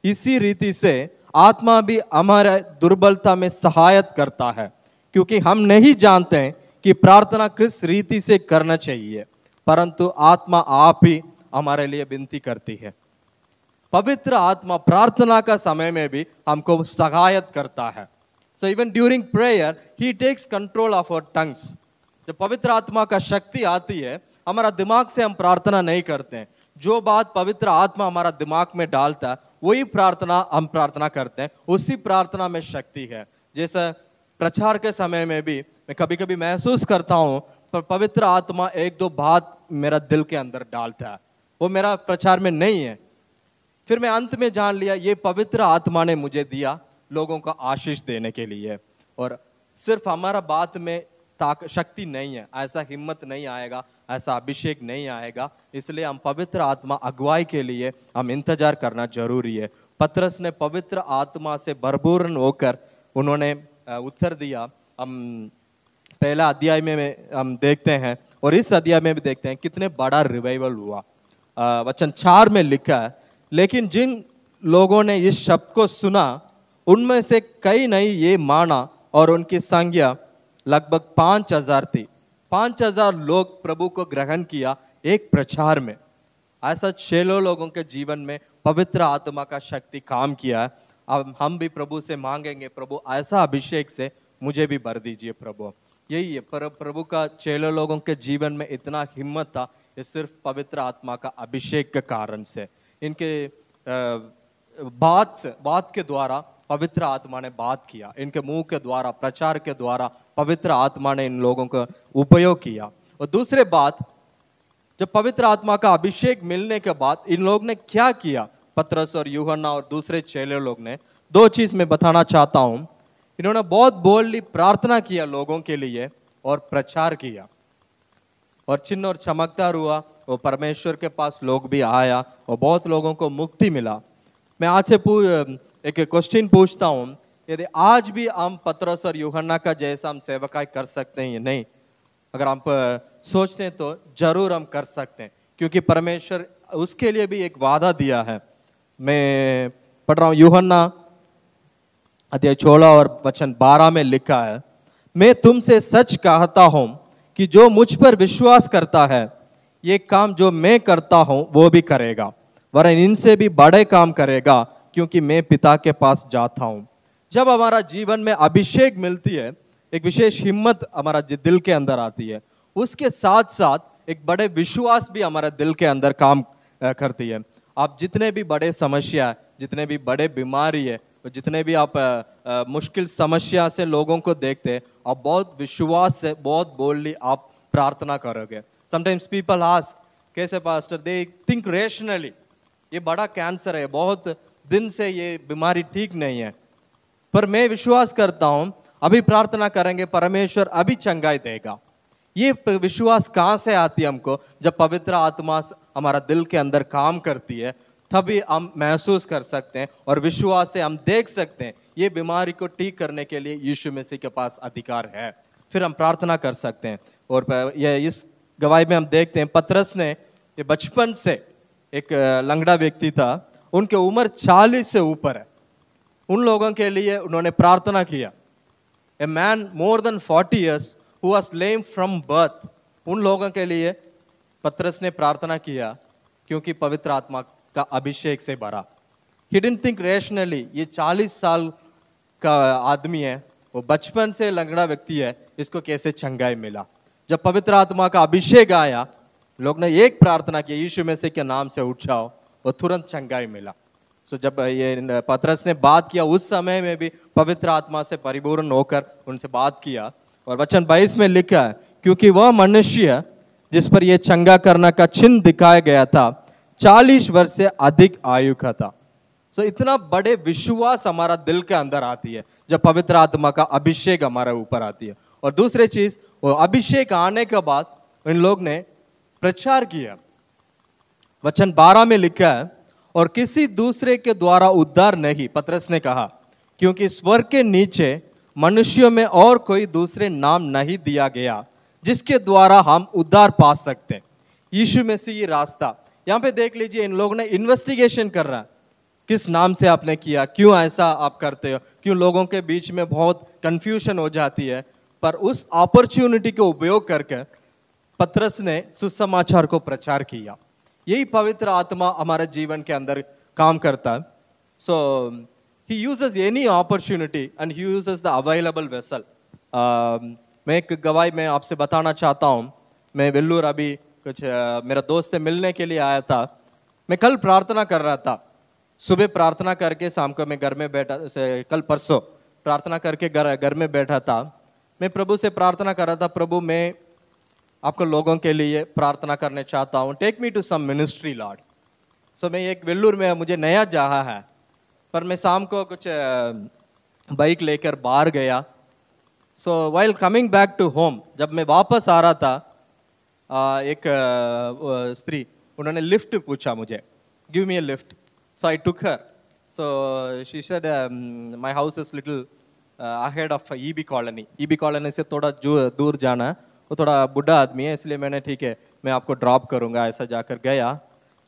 इसी रीति से आत्मा भी हमारे दुर्बलता में सहायता करता है, क्योंकि हम नहीं जानते हैं कि प्रार्थना किस रीति से करना चाहिए, परंतु आत्मा आप ही हमारे लिए विनती करती है। पवित्र आत्मा प्रार्थना का समय में भी हमको सहायता करता है। So even during prayer he takes control of our tongues. जब पवित्र आत्मा का शक्ति आती है, हमारा दिमाग से हम प्रार्थना नहीं करते हैं, जो बात पवित्र आत्मा हमारा दिमाग में डालता है वही प्रार्थना हम प्रार्थना करते हैं, उसी प्रार्थना में शक्ति है। जैसे प्रचार के समय में भी मैं कभी कभी महसूस करता हूँ पर पवित्र आत्मा एक दो बात मेरा दिल के अंदर डालता है, वो मेरा प्रचार में नहीं है, फिर मैं अंत में जान लिया ये पवित्र आत्मा ने मुझे दिया लोगों को आशीष देने के लिए। और सिर्फ हमारा बात में शक्ति नहीं है, ऐसा हिम्मत नहीं आएगा, ऐसा अभिषेक नहीं आएगा, इसलिए हम पवित्र आत्मा अगुवाई के लिए हम इंतजार करना जरूरी है। पतरस ने पवित्र आत्मा से भरपूर होकर उन्होंने उत्तर दिया। हम पहला अध्याय में हम देखते हैं और इस अध्याय में भी देखते हैं कितने बड़ा रिवाइवल हुआ। वचन 4 में लिखा है, लेकिन जिन लोगों ने इस शब्द को सुना उनमें से कई ने ये माना और उनकी संख्या लगभग 5000 थी। 5000 लोग प्रभु को ग्रहण किया एक प्रचार में। ऐसा 6 लोगों के जीवन में पवित्र आत्मा का शक्ति काम किया है। अब हम भी प्रभु से मांगेंगे, प्रभु ऐसा अभिषेक से मुझे भी भर दीजिए प्रभु। यही है, पर प्रभु का चेले लोगों के जीवन में इतना हिम्मत था, ये सिर्फ पवित्र आत्मा का अभिषेक के कारण से। इनके बात के द्वारा पवित्र आत्मा ने बात किया, इनके मुंह के द्वारा, प्रचार के द्वारा पवित्र आत्मा ने इन लोगों का उपयोग किया। और दूसरे बात, जब पवित्र आत्मा का अभिषेक मिलने के बाद इन लोग ने क्या किया, पतरस और यूहन्ना और दूसरे चेले लोग ने, दो चीज मैं बताना चाहता हूं। इन्होंने बहुत बोल्डली प्रार्थना किया लोगों के लिए और प्रचार किया, और चिन्ह और चमत्कार हुआ, और परमेश्वर के पास लोग भी आया और बहुत लोगों को मुक्ति मिला। मैं आज से एक क्वेश्चन पूछता हूं, यदि आज भी हम पतरस और यूहन्ना का जैसा हम सेवकाई कर सकते हैं या नहीं? अगर हम सोचते हैं तो जरूर हम कर सकते हैं, क्योंकि परमेश्वर उसके लिए भी एक वादा दिया है। मैं पढ़ रहा हूं, यूहन्ना अध्याय 16 और वचन 12 में लिखा है, मैं तुमसे सच कहता हूं कि जो मुझ पर विश्वास करता है, ये काम जो मैं करता हूं वो भी करेगा, वरन इनसे भी बड़े काम करेगा, क्योंकि मैं पिता के पास जाता हूं। जब हमारा जीवन में अभिषेक मिलती है, एक विशेष हिम्मत हमारा दिल के अंदर आती है, उसके साथ साथ एक बड़े विश्वास भी हमारे दिल के अंदर काम करती है। आप जितने भी बड़े समस्या, जितने भी बड़े बीमारी है, जितने भी आप मुश्किल समस्या से लोगों को देखते हैं, आप बहुत विश्वास से, बहुत बोल्डली आप प्रार्थना करोगे। समटाइम्स पीपल आस्क, कैसे पास्टर? दे थिंक रेशनली, ये बड़ा कैंसर है, बहुत दिन से ये बीमारी ठीक नहीं है, पर मैं विश्वास करता हूं अभी प्रार्थना करेंगे, परमेश्वर अभी चंगाई देगा। ये विश्वास कहां से आती है हमको? जब पवित्र आत्मा हमारा दिल के अंदर काम करती है, तभी हम महसूस कर सकते हैं और विश्वास से हम देख सकते हैं ये बीमारी को ठीक करने के लिए यीशु मसीह के पास अधिकार है। फिर हम प्रार्थना कर सकते हैं। और ये इस गवाही में हम देखते हैं, पतरस ने, ये बचपन से एक लंगड़ा व्यक्ति था, उनके उम्र 40 से ऊपर है, उन लोगों के लिए उन्होंने प्रार्थना किया। A man more than 40 years who was lame from birth, उन लोगों के लिए पतरस ने प्रार्थना किया, क्योंकि पवित्र आत्मा का अभिषेक से भरा। He didn't think rationally, ये 40 साल का आदमी है, वो बचपन से लंगड़ा व्यक्ति है, इसको कैसे चंगाई मिला? जब पवित्र आत्मा का अभिषेक आया, लोग ने एक प्रार्थना की, यीशु मसीह के नाम से उठ जाओ, और तुरंत चंगाई मिला। सो जब ये पतरस ने बात किया, उस समय में भी पवित्र आत्मा से परिपूर्ण होकर उनसे बात किया। और वचन 22 में लिखा है, क्योंकि वह मनुष्य जिस पर यह चंगा करना का चिन्ह दिखाया गया था 40 वर्ष से अधिक आयु का था। सो इतना बड़े विश्वास हमारा दिल के अंदर आती है जब पवित्र आत्मा का अभिषेक हमारे ऊपर आती है। और दूसरी चीज, वो अभिषेक आने के बाद इन लोग ने प्रचार किया। वचन 12 में लिखा है, और किसी दूसरे के द्वारा उद्धार नहीं, पतरस ने कहा, क्योंकि स्वर्ग के नीचे मनुष्यों में और कोई दूसरे नाम नहीं दिया गया जिसके द्वारा हम उद्धार पा सकते। यीशु मसीह ये रास्ता। यहाँ पे देख लीजिए, इन लोगों ने इन्वेस्टिगेशन कर रहा है, किस नाम से आपने किया, क्यों ऐसा आप करते हो, क्यों लोगों के बीच में बहुत कंफ्यूजन हो जाती है। पर उस अपॉर्चुनिटी को उपयोग करके पतरस ने सुसमाचार को प्रचार किया। यही पवित्र आत्मा हमारे जीवन के अंदर काम करता है। So he uses any opportunity and he uses the available vessel. मैं एक गवाही में आपसे बताना चाहता हूँ। मैं वेल्लूर अभी कुछ मेरा दोस्त से मिलने के लिए आया था। मैं कल प्रार्थना कर रहा था, सुबह प्रार्थना करके शाम को मैं घर में बैठा, कल परसों प्रार्थना करके घर में बैठा था। मैं प्रभु से प्रार्थना कर रहा था, प्रभु मैं आपको लोगों के लिए प्रार्थना करने चाहता हूँ, take me to some ministry Lord. So मैं एक वेल्लूर में, मुझे नया जगह है, पर मैं शाम को कुछ बाइक लेकर बाहर गया। So while coming back to home, जब मैं वापस आ रहा था, एक स्त्री, उन्होंने लिफ्ट पूछा मुझे, give me A lift. So I took her. So she said my house is little ahead of EB colony. EB colony से थोड़ा दूर जाना है, वो थोड़ा बुढ़ा आदमी है, इसलिए मैंने ठीक है मैं आपको ड्रॉप करूंगा, ऐसा जाकर गया।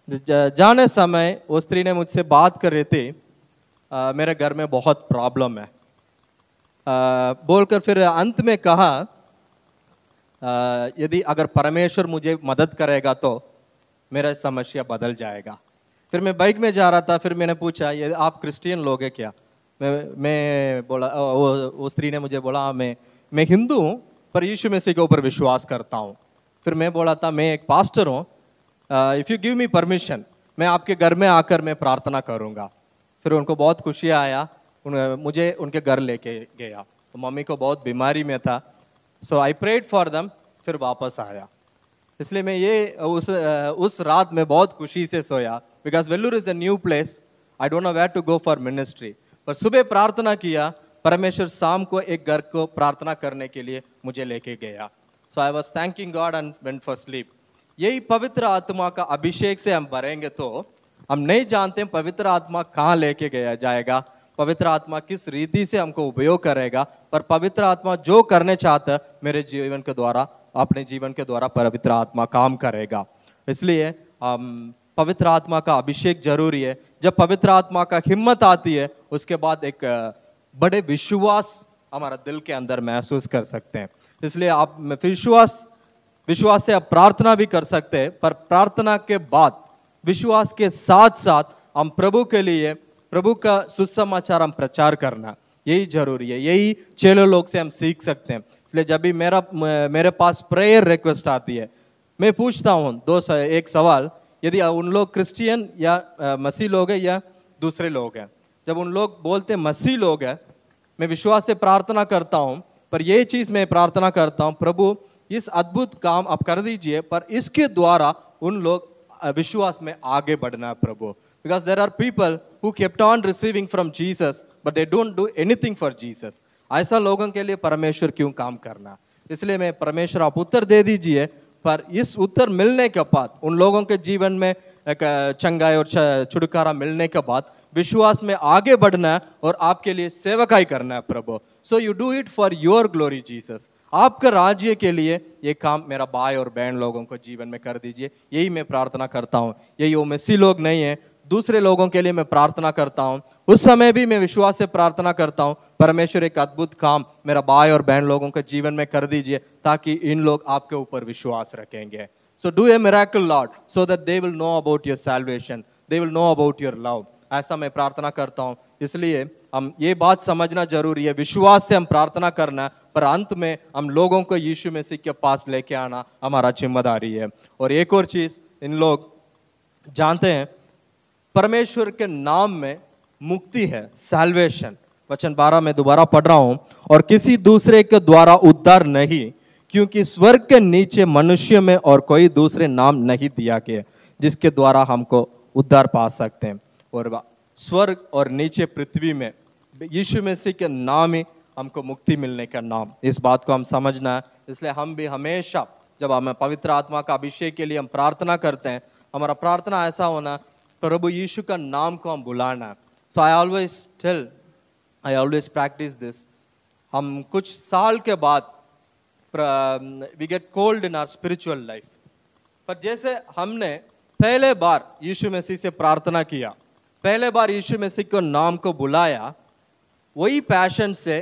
जाने समय वो स्त्री ने मुझसे बात कर रही थी, मेरे घर में बहुत प्रॉब्लम है बोलकर फिर अंत में कहा, यदि अगर परमेश्वर मुझे मदद करेगा तो मेरा समस्या बदल जाएगा। फिर मैं बाइक में जा रहा था, फिर मैंने पूछा, ये आप क्रिश्चियन लोग हैं क्या? मैं बोला, वो स्त्री ने मुझे बोला मैं हिंदू हूँ पर यीशु मसीह के ऊपर विश्वास करता हूँ। फिर मैं बोला था मैं एक पास्टर हूँ, if you give me permission मैं आपके घर में आकर मैं प्रार्थना करूँगा। फिर उनको बहुत खुशी आया, मुझे उनके घर लेके गया। तो मम्मी को बहुत बीमारी में था, सो आई प्रेड फॉर देम, फिर वापस आया। इसलिए मैं ये उस रात में बहुत खुशी से सोया, because Vellore is a new place, I don't know where to go for ministry. पर सुबह प्रार्थना किया, परमेश्वर शाम को एक घर को प्रार्थना करने के लिए मुझे लेके गया। So I was thanking God and went for sleep. यही पवित्र आत्मा का अभिषेक से हम भरेंगे तो हम नहीं जानते पवित्र आत्मा कहाँ लेके गया जाएगा, पवित्र आत्मा किस रीति से हमको उपयोग करेगा, पर पवित्र आत्मा जो करने चाहता है मेरे जीवन के द्वारा, अपने जीवन के द्वारा पवित्र आत्मा काम करेगा। इसलिए पवित्र आत्मा का अभिषेक जरूरी है। जब पवित्र आत्मा का हिम्मत आती है उसके बाद एक बड़े विश्वास हमारा दिल के अंदर महसूस कर सकते हैं। इसलिए आप विश्वास से आप प्रार्थना भी कर सकते हैं, पर प्रार्थना के बाद विश्वास के साथ साथ हम प्रभु के लिए प्रभु का सुसमाचार हम प्रचार करना, यही जरूरी है। यही चेलो लोग से हम सीख सकते हैं। इसलिए जब भी मेरे पास प्रेयर रिक्वेस्ट आती है, मैं पूछता हूँ एक सवाल, यदि उन लोग क्रिश्चियन या मसीह लोग हैं या दूसरे लोग हैं। जब उन लोग बोलते मसीह लोग हैं, मैं विश्वास से प्रार्थना करता हूँ, पर यह चीज़ मैं प्रार्थना करता हूँ, प्रभु इस अद्भुत काम आप कर दीजिए, पर इसके द्वारा उन लोग विश्वास में आगे बढ़ना है प्रभु। Because there are people who kept on receiving from Jesus but they don't do anything for Jesus. ऐसा लोगों के लिए परमेश्वर क्यों काम करना। इसलिए मैं परमेश्वर आप उत्तर दे दीजिए, पर इस उत्तर मिलने के बाद उन लोगों के जीवन में एक चंगाई और छुटकारा मिलने के बाद विश्वास में आगे बढ़ना है और आपके लिए सेवकाई करना है प्रभु। So you do it for your glory Jesus. आपका राज्य के लिए ये काम मेरा भाई और बहन लोगों को जीवन में कर दीजिए, यही मैं प्रार्थना करता हूँ। यही वो मसीह लोग नहीं है, दूसरे लोगों के लिए मैं प्रार्थना करता हूँ। उस समय भी मैं विश्वास से प्रार्थना करता हूँ, परमेश्वर एक अद्भुत काम मेरा भाई और बहन लोगों के जीवन में कर दीजिए, ताकि इन लोग आपके ऊपर विश्वास रखेंगे। So do a miracle Lord, so that they will know about your salvation, they will know about your love. ऐसा मैं प्रार्थना करता हूँ। इसलिए हम ये बात समझना जरूरी है, विश्वास से हम प्रार्थना करना, पर अंत में हम लोगों को यीशु मसीह के पास लेके आना हमारा जिम्मेदारी है। और एक और चीज इन लोग जानते हैं, परमेश्वर के नाम में मुक्ति है, सैल्वेशन। वचन 12 में दोबारा पढ़ रहा हूं, और किसी दूसरे के द्वारा उद्धार नहीं, क्योंकि स्वर्ग के नीचे मनुष्य में और कोई दूसरे नाम नहीं दिया गया जिसके द्वारा हमको उद्धार पा सकते हैं। और स्वर्ग और नीचे पृथ्वी में यीशु मसीह के नाम ही हमको मुक्ति मिलने का नाम, इस बात को हम समझना है। इसलिए हम भी हमेशा जब हम पवित्र आत्मा का अभिषेक के लिए हम प्रार्थना करते हैं, हमारा प्रार्थना ऐसा होना, प्रभु यीशु का नाम को हम बुलाना। So I always practise this. हम कुछ साल के बाद we get cold in our spiritual life, पर जैसे हमने पहले बार यीशु मसीह से प्रार्थना किया, पहले बार यीशु मसीह को नाम को बुलाया, वही पैशन से,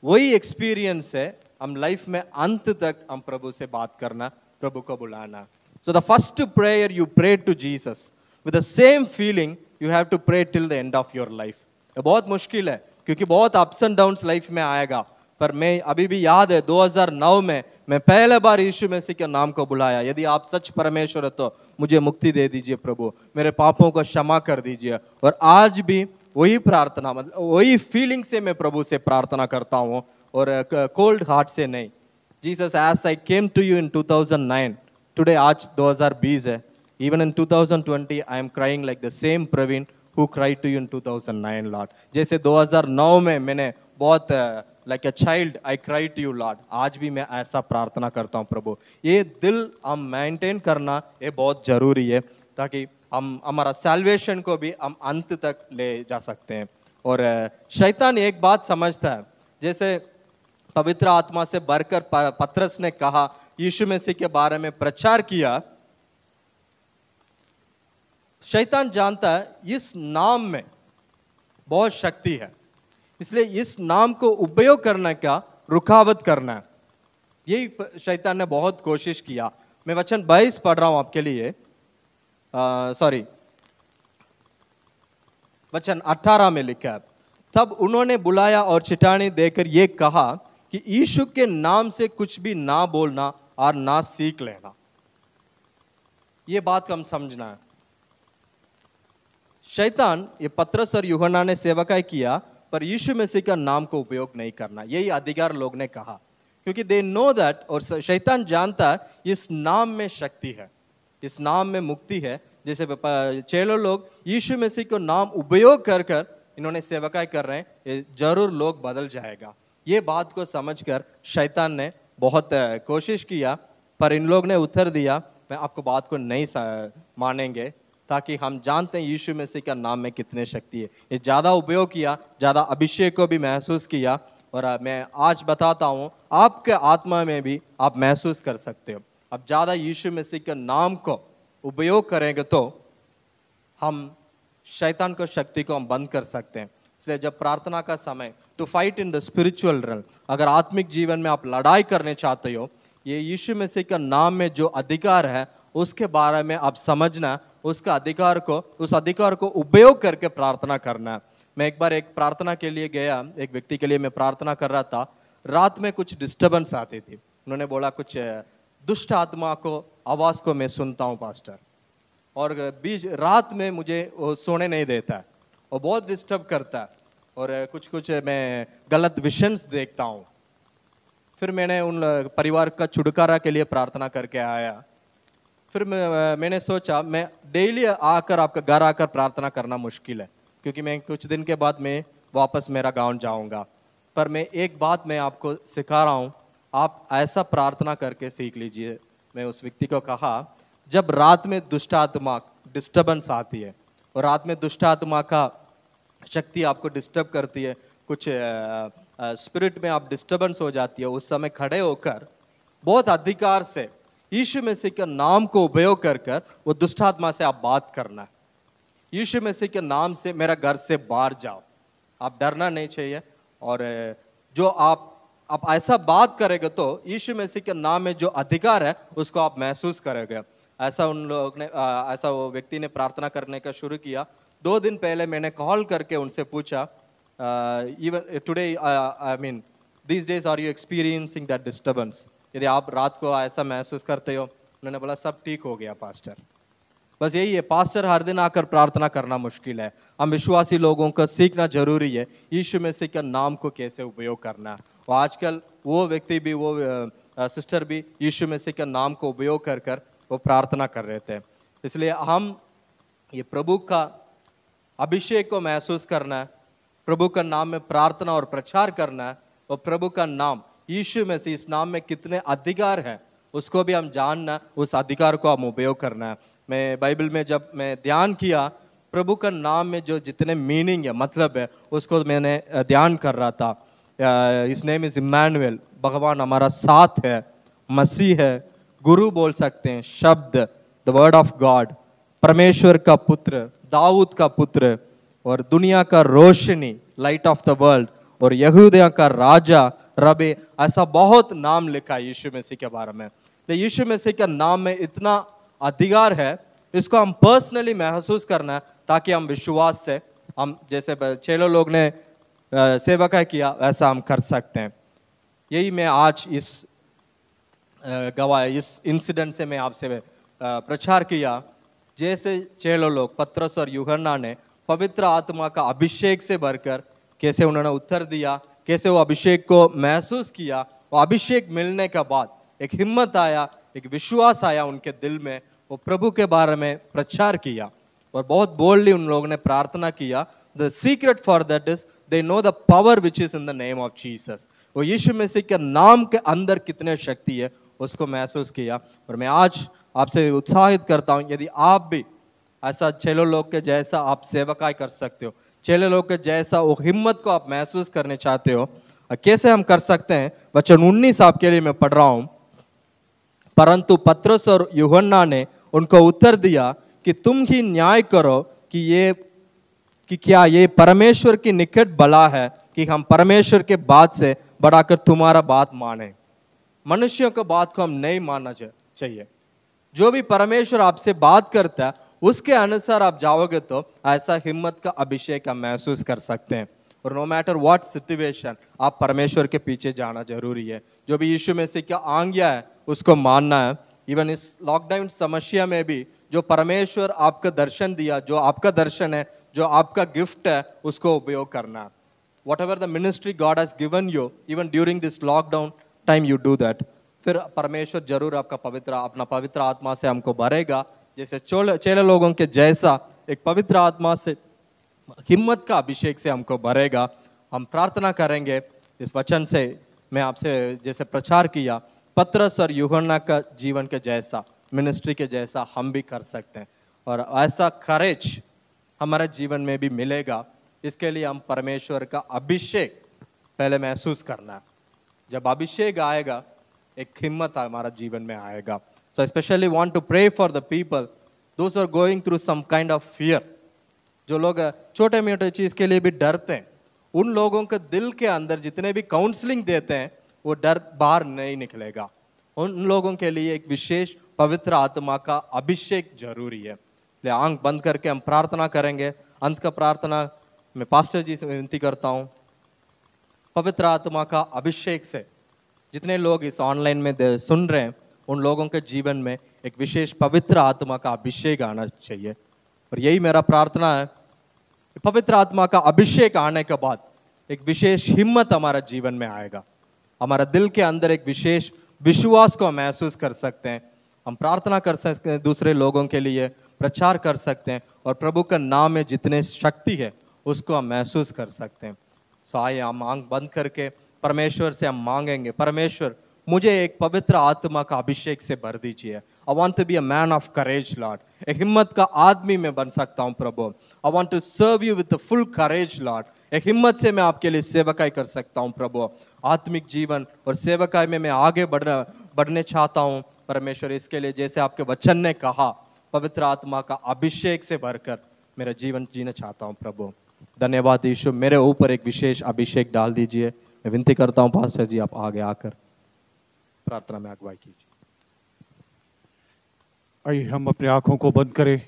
वही एक्सपीरियंस से हम लाइफ में अंत तक हम प्रभु से बात करना, प्रभु को बुलाना। So the first prayer you pray to Jesus with the same feeling you have to pray till the end of your life. ये बहुत मुश्किल है, क्योंकि बहुत अप्स एंड डाउन्स लाइफ में आएगा, पर मैं अभी भी याद है 2009 में मैं पहले बार यीशु मसीह के नाम को बुलाया, यदि आप सच परमेश्वर है तो मुझे मुक्ति दे दीजिए प्रभु, मेरे पापों को क्षमा कर दीजिए। और आज भी वही प्रार्थना, मतलब वही फीलिंग से मैं प्रभु से प्रार्थना करता हूँ, और कोल्ड हार्ट से नहीं। Jesus, as I came to you in 2009, today आज 2020 है, even in 2020 I am crying like the same Praveen who cried to you in 2009 Lord। जैसे 2009 में मैंने बहुत like a child I cried to you Lord, आज भी मैं ऐसा प्रार्थना करता हूँ प्रभु। ये दिल हम मेंटेन करना ये बहुत जरूरी है, ताकि हम हमारा सैल्वेशन को भी हम अंत तक ले जा सकते हैं। और शैतान एक बात समझता है, जैसे पवित्र आत्मा से भरकर पतरस ने कहा, यीशु मसीह के बारे में प्रचार किया, शैतान जानता है इस नाम में बहुत शक्ति है, इसलिए इस नाम को उपयोग करने का रुकावट करना है। यही शैतान ने बहुत कोशिश किया। मैं वचन 22 पढ़ रहा हूं आपके लिए, वचन 18 में लिखा है, तब उन्होंने बुलाया और चिटानी देकर ये कहा कि यीशु के नाम से कुछ भी ना बोलना और ना सीख लेना। ये बात को हम समझना है। शैतान, ये पतरस और यूहन्ना ने सेवकाई किया, पर यीशु मसीह का नाम को उपयोग नहीं करना, यही अधिकार लोग ने कहा, क्योंकि दे नो दैट, और शैतान जानता है इस नाम में शक्ति है, इस नाम में मुक्ति है। जैसे चेलो लोग यीशु मसीह को नाम उपयोग कर कर इन्होंने सेवकाई कर रहे हैं, ये जरूर लोग बदल जाएगा। ये बात को समझकर शैतान ने बहुत कोशिश किया, पर इन लोग ने उत्तर दिया, मैं आपको बात को नहीं मानेंगे, ताकि हम जानते हैं यीशु मसीह का नाम में कितने शक्ति है। ये ज़्यादा उपयोग किया, ज़्यादा अभिषेक को भी महसूस किया। और मैं आज बताता हूँ, आपके आत्मा में भी आप महसूस कर सकते हो। अब ज़्यादा यीशु मसीह के नाम को उपयोग करेंगे तो हम शैतान को शक्ति को हम बंद कर सकते हैं। इसलिए जब प्रार्थना का समय, to fight in the spiritual realm, अगर आत्मिक जीवन में आप लड़ाई करने चाहते हो, ये यीशु मसीह का नाम में जो अधिकार है उसके बारे में आप समझना, उसका अधिकार को, उस अधिकार को उपयोग करके प्रार्थना करना है। मैं एक बार एक प्रार्थना के लिए गया, एक व्यक्ति के लिए मैं प्रार्थना कर रहा था। रात में कुछ डिस्टर्बेंस आती थी। उन्होंने बोला कुछ दुष्ट आत्मा को आवाज़ को मैं सुनता हूँ पास्टर, और बीच रात में मुझे वो सोने नहीं देता है और बहुत डिस्टर्ब करता है, और कुछ मैं गलत विजन्स देखता हूँ। फिर मैंने उन परिवार का छुटकारा के लिए प्रार्थना करके आया। फिर मैंने सोचा मैं डेली आकर आपका घर आकर प्रार्थना करना मुश्किल है, क्योंकि मैं कुछ दिन के बाद मैं वापस मेरा गांव जाऊंगा। पर मैं एक बात मैं आपको सिखा रहा हूँ, आप ऐसा प्रार्थना करके सीख लीजिए। मैं उस व्यक्ति को कहा, जब रात में दुष्ट आत्मा डिस्टर्बेंस आती है और रात में दुष्ट आत्मा का शक्ति आपको डिस्टर्ब करती है, कुछ स्पिरिट में आप डिस्टर्बेंस हो जाती है, उस समय खड़े होकर बहुत अधिकार से यीशु मसीह के नाम को उपयोग कर कर वो दुष्ट आत्मा से आप बात करना है। यीशु मसीह के नाम से मेरा घर से बाहर जाओ, आप डरना नहीं चाहिए। और जो आप ऐसा बात करेंगे तो यीशु मसीह के नाम में जो अधिकार है उसको आप महसूस करेंगे। ऐसा उन लोग ने ऐसा वो व्यक्ति ने प्रार्थना करने का शुरू किया। 2 दिन पहले मैंने कॉल करके उनसे पूछा, even today I mean these days are you experiencing that disturbance, यदि आप रात को ऐसा महसूस करते हो? उन्होंने बोला सब ठीक हो गया पास्टर। बस यही है, पास्टर हर दिन आकर प्रार्थना करना मुश्किल है। हम विश्वासी लोगों को सीखना जरूरी है यीशु मसीह के नाम को कैसे उपयोग करना है। और आजकल वो व्यक्ति भी, वो सिस्टर भी यीशु मसीह के नाम को उपयोग कर कर वो प्रार्थना कर रहे थे। इसलिए हम ये प्रभु का अभिषेक को महसूस करना है, प्रभु का नाम में प्रार्थना और प्रचार करना है, और प्रभु का नाम यीशु मसीह, इस नाम में कितने अधिकार है उसको भी हम जानना, उस अधिकार को हम उपयोग करना है। मैं बाइबल में जब मैं ध्यान किया, प्रभु का नाम में जो जितने मीनिंग है, मतलब है, उसको मैंने ध्यान कर रहा था। इस नेम इज इम्मानुएल, भगवान हमारा साथ है, मसीह है, गुरु बोल सकते हैं, शब्द, द वर्ड ऑफ गॉड, परमेश्वर का पुत्र, दाऊद का पुत्र, और दुनिया का रोशनी, लाइट ऑफ द वर्ल्ड, और यहूदिया का राजा, रबे। ऐसा बहुत नाम लिखा है यीशु मसीह के बारे में। तो यीशु मसीह का नाम में इतना अधिकार है, इसको हम पर्सनली महसूस करना है, ताकि हम विश्वास से, हम जैसे 6 लोग ने सेवकाई किया वैसा हम कर सकते हैं। यही मैं आज इस गवाह, इस इंसिडेंट से मैं आपसे प्रचार किया। जैसे 6 लोग पतरस और यूहन्ना ने पवित्र आत्मा का अभिषेक से भरकर कैसे उन्होंने उत्तर दिया, कैसे वो अभिषेक को महसूस किया, वो अभिषेक मिलने के बाद एक हिम्मत आया, एक विश्वास आया उनके दिल में, वो प्रभु के बारे में प्रचार किया और बहुत बोल्डली उन लोगों ने प्रार्थना किया। The secret for that is they know the power which is in the name of Jesus. वो यीशु मसीह के नाम के अंदर कितने शक्ति है उसको महसूस किया। और मैं आज आपसे उत्साहित करता हूँ, यदि आप भी ऐसा 6 लोग के जैसा आप सेवकाई कर सकते हो, 6 लोग के जैसा वो हिम्मत को आप महसूस करने चाहते हो, कैसे हम कर सकते हैं? वचन 19 आपके लिए मैं पढ़ रहा हूं। परंतु पतरस और यूहन्ना ने उनको उत्तर दिया कि तुम ही न्याय करो कि क्या ये परमेश्वर की निकट भला है कि हम परमेश्वर के बात से बढ़ाकर तुम्हारा बात माने। मनुष्यों की बात को हम नहीं मानना चाहिए। जो भी परमेश्वर आपसे बात करता है उसके अनुसार आप जाओगे तो ऐसा हिम्मत का अभिषेक हम महसूस कर सकते हैं। और नो मैटर व्हाट सिचुएशन आप परमेश्वर के पीछे जाना जरूरी है। जो भी यीशु मसीह की आज्ञा है उसको मानना है। इवन इस लॉकडाउन समस्या में भी जो परमेश्वर आपका दर्शन दिया, जो आपका दर्शन है, जो आपका गिफ्ट है, उसको उपयोग करना है। Whatever the ministry God has given you, even during this lockdown time, you do that. फिर परमेश्वर जरूर आपका अपना पवित्र आत्मा से हमको भरेगा, जैसे चेले लोगों के जैसा एक पवित्र आत्मा से हिम्मत का अभिषेक से हमको भरेगा। हम प्रार्थना करेंगे इस वचन से। मैं आपसे जैसे प्रचार किया, पतरस और यूहन्ना का जीवन के जैसा, मिनिस्ट्री के जैसा हम भी कर सकते हैं, और ऐसा करेज हमारे जीवन में भी मिलेगा। इसके लिए हम परमेश्वर का अभिषेक पहले महसूस करना है। जब अभिषेक आएगा एक हिम्मत हमारा जीवन में आएगा। So specially want to pray for the people those are going through some kind of fear. जो लोग छोटे मोटे चीज के लिए भी डरते हैं, उन लोगों के दिल के अंदर जितने भी काउंसलिंग देते हैं वो डर बाहर नहीं निकलेगा। उन लोगों के लिए एक विशेष पवित्र आत्मा का अभिषेक जरूरी है। इसलिए आंख बंद करके हम प्रार्थना करेंगे। अंत का प्रार्थना मैं पास्टर जी से विनती करता हूँ, पवित्र आत्मा का अभिषेक से जितने लोग इस ऑनलाइन में सुन रहे हैं उन लोगों के जीवन में एक विशेष पवित्र आत्मा का अभिषेक आना चाहिए। और यही मेरा प्रार्थना है, पवित्र आत्मा का अभिषेक आने के बाद एक विशेष हिम्मत हमारा जीवन में आएगा। हमारा दिल के अंदर एक विशेष विश्वास को महसूस कर सकते हैं। हम प्रार्थना कर सकते हैं, दूसरे लोगों के लिए प्रचार कर सकते हैं, और प्रभु का नाम में जितने शक्ति है उसको हम महसूस कर सकते हैं। सो आइए हम आंख बंद करके परमेश्वर से हम मांगेंगे, परमेश्वर मुझे एक पवित्र आत्मा का अभिषेक से भर दीजिए। I want to be a man of courage Lord. एक हिम्मत का आदमी मैं बन सकता हूँ प्रभु। I want to serve you with full courage Lord. एक हिम्मत से मैं आपके लिए सेवकाई कर सकता हूँ प्रभु। आत्मिक जीवन और सेवकाई में मैं आगे बढ़ने चाहता हूँ परमेश्वर। इसके लिए जैसे आपके वचन ने कहा, पवित्र आत्मा का अभिषेक से भरकर मेरा जीवन जीना चाहता हूँ प्रभु। धन्यवाद यीशु, मेरे ऊपर एक विशेष अभिषेक डाल दीजिए। मैं विनती करता हूँ पास्टर जी आप आगे आकर प्रार्थना में अगुवाई कीजिए। आइए हम अपने आंखों को बंद करें।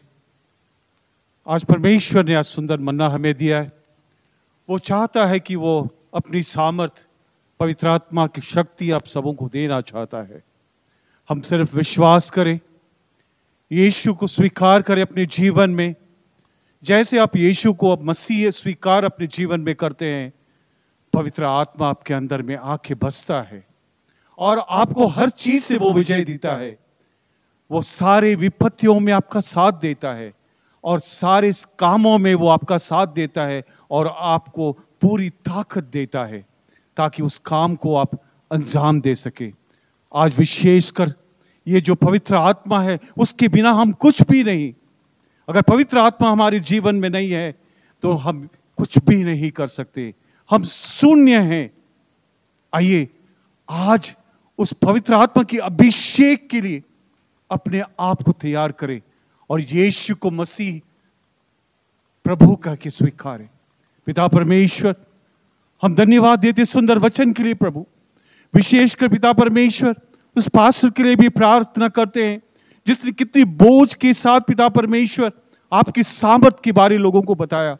आज परमेश्वर ने आज सुंदर मन्ना हमें दिया है। वो चाहता है कि वो अपनी सामर्थ, पवित्र आत्मा की शक्ति आप सबों को देना चाहता है। हम सिर्फ विश्वास करें, यीशु को स्वीकार करें अपने जीवन में। जैसे आप यीशु को अब मसीह स्वीकार अपने जीवन में करते हैं, पवित्र आत्मा आपके अंदर में आके बसता है और आपको हर चीज से वो विजय देता है। वो सारे विपत्तियों में आपका साथ देता है और सारे कामों में वो आपका साथ देता है और आपको पूरी ताकत देता है ताकि उस काम को आप अंजाम दे सके। आज विशेषकर ये जो पवित्र आत्मा है, उसके बिना हम कुछ भी नहीं। अगर पवित्र आत्मा हमारे जीवन में नहीं है तो हम कुछ भी नहीं कर सकते, हम शून्य हैं। आइए आज उस पवित्र आत्मा की अभिषेक के लिए अपने आप को तैयार करें और यीशु को मसीह प्रभु कह के स्वीकारें। पिता परमेश्वर, हम धन्यवाद देते सुंदर वचन के लिए प्रभु। विशेषकर पिता परमेश्वर उस पास्टर के लिए भी प्रार्थना करते हैं जिसने कितनी बोझ के साथ पिता परमेश्वर आपकी सामर्थ के बारे लोगों को बताया।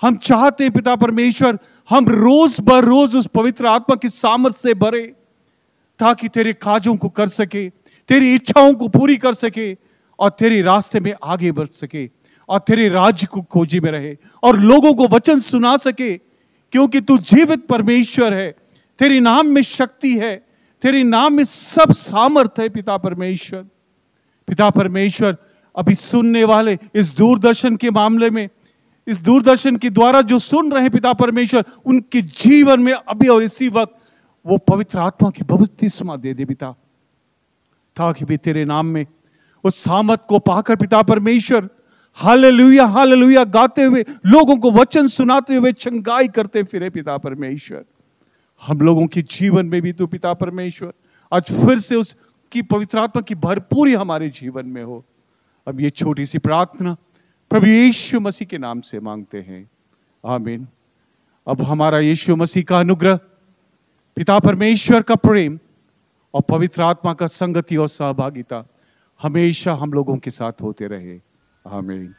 हम चाहते हैं पिता परमेश्वर हम रोज बर रोज उस पवित्र आत्मा की सामर्थ से भरे ताकि तेरे काजों को कर सके, तेरी इच्छाओं को पूरी कर सके और तेरे रास्ते में आगे बढ़ सके और तेरे राज्य को खोजी में रहे और लोगों को वचन सुना सके, क्योंकि तू जीवित परमेश्वर है। तेरे नाम में शक्ति है, तेरे नाम में सब सामर्थ है। पिता परमेश्वर, पिता परमेश्वर, अभी सुनने वाले इस दूरदर्शन के मामले में, इस दूरदर्शन के द्वारा जो सुन रहे हैं पिता परमेश्वर, उनके जीवन में अभी और इसी वक्त वो पवित्र आत्मा की बपतिस्मा दे दे पिता, ताकि भी तेरे नाम में उस सामर्थ को पाकर पिता परमेश्वर हालेलुया हालेलुया गाते हुए लोगों को वचन सुनाते हुए चंगाई करते फिरे। पिता परमेश्वर, हम लोगों के जीवन में भी तो पिता परमेश्वर आज फिर से उसकी पवित्र आत्मा की भरपूरी हमारे जीवन में हो। अब ये छोटी सी प्रार्थना प्रभु यीशु मसीह के नाम से मांगते हैं, आमीन। अब हमारा यीशु मसीह का अनुग्रह, पिता परमेश्वर का प्रेम और पवित्र आत्मा का संगति और सहभागिता हमेशा हम लोगों के साथ होते रहे, आमीन।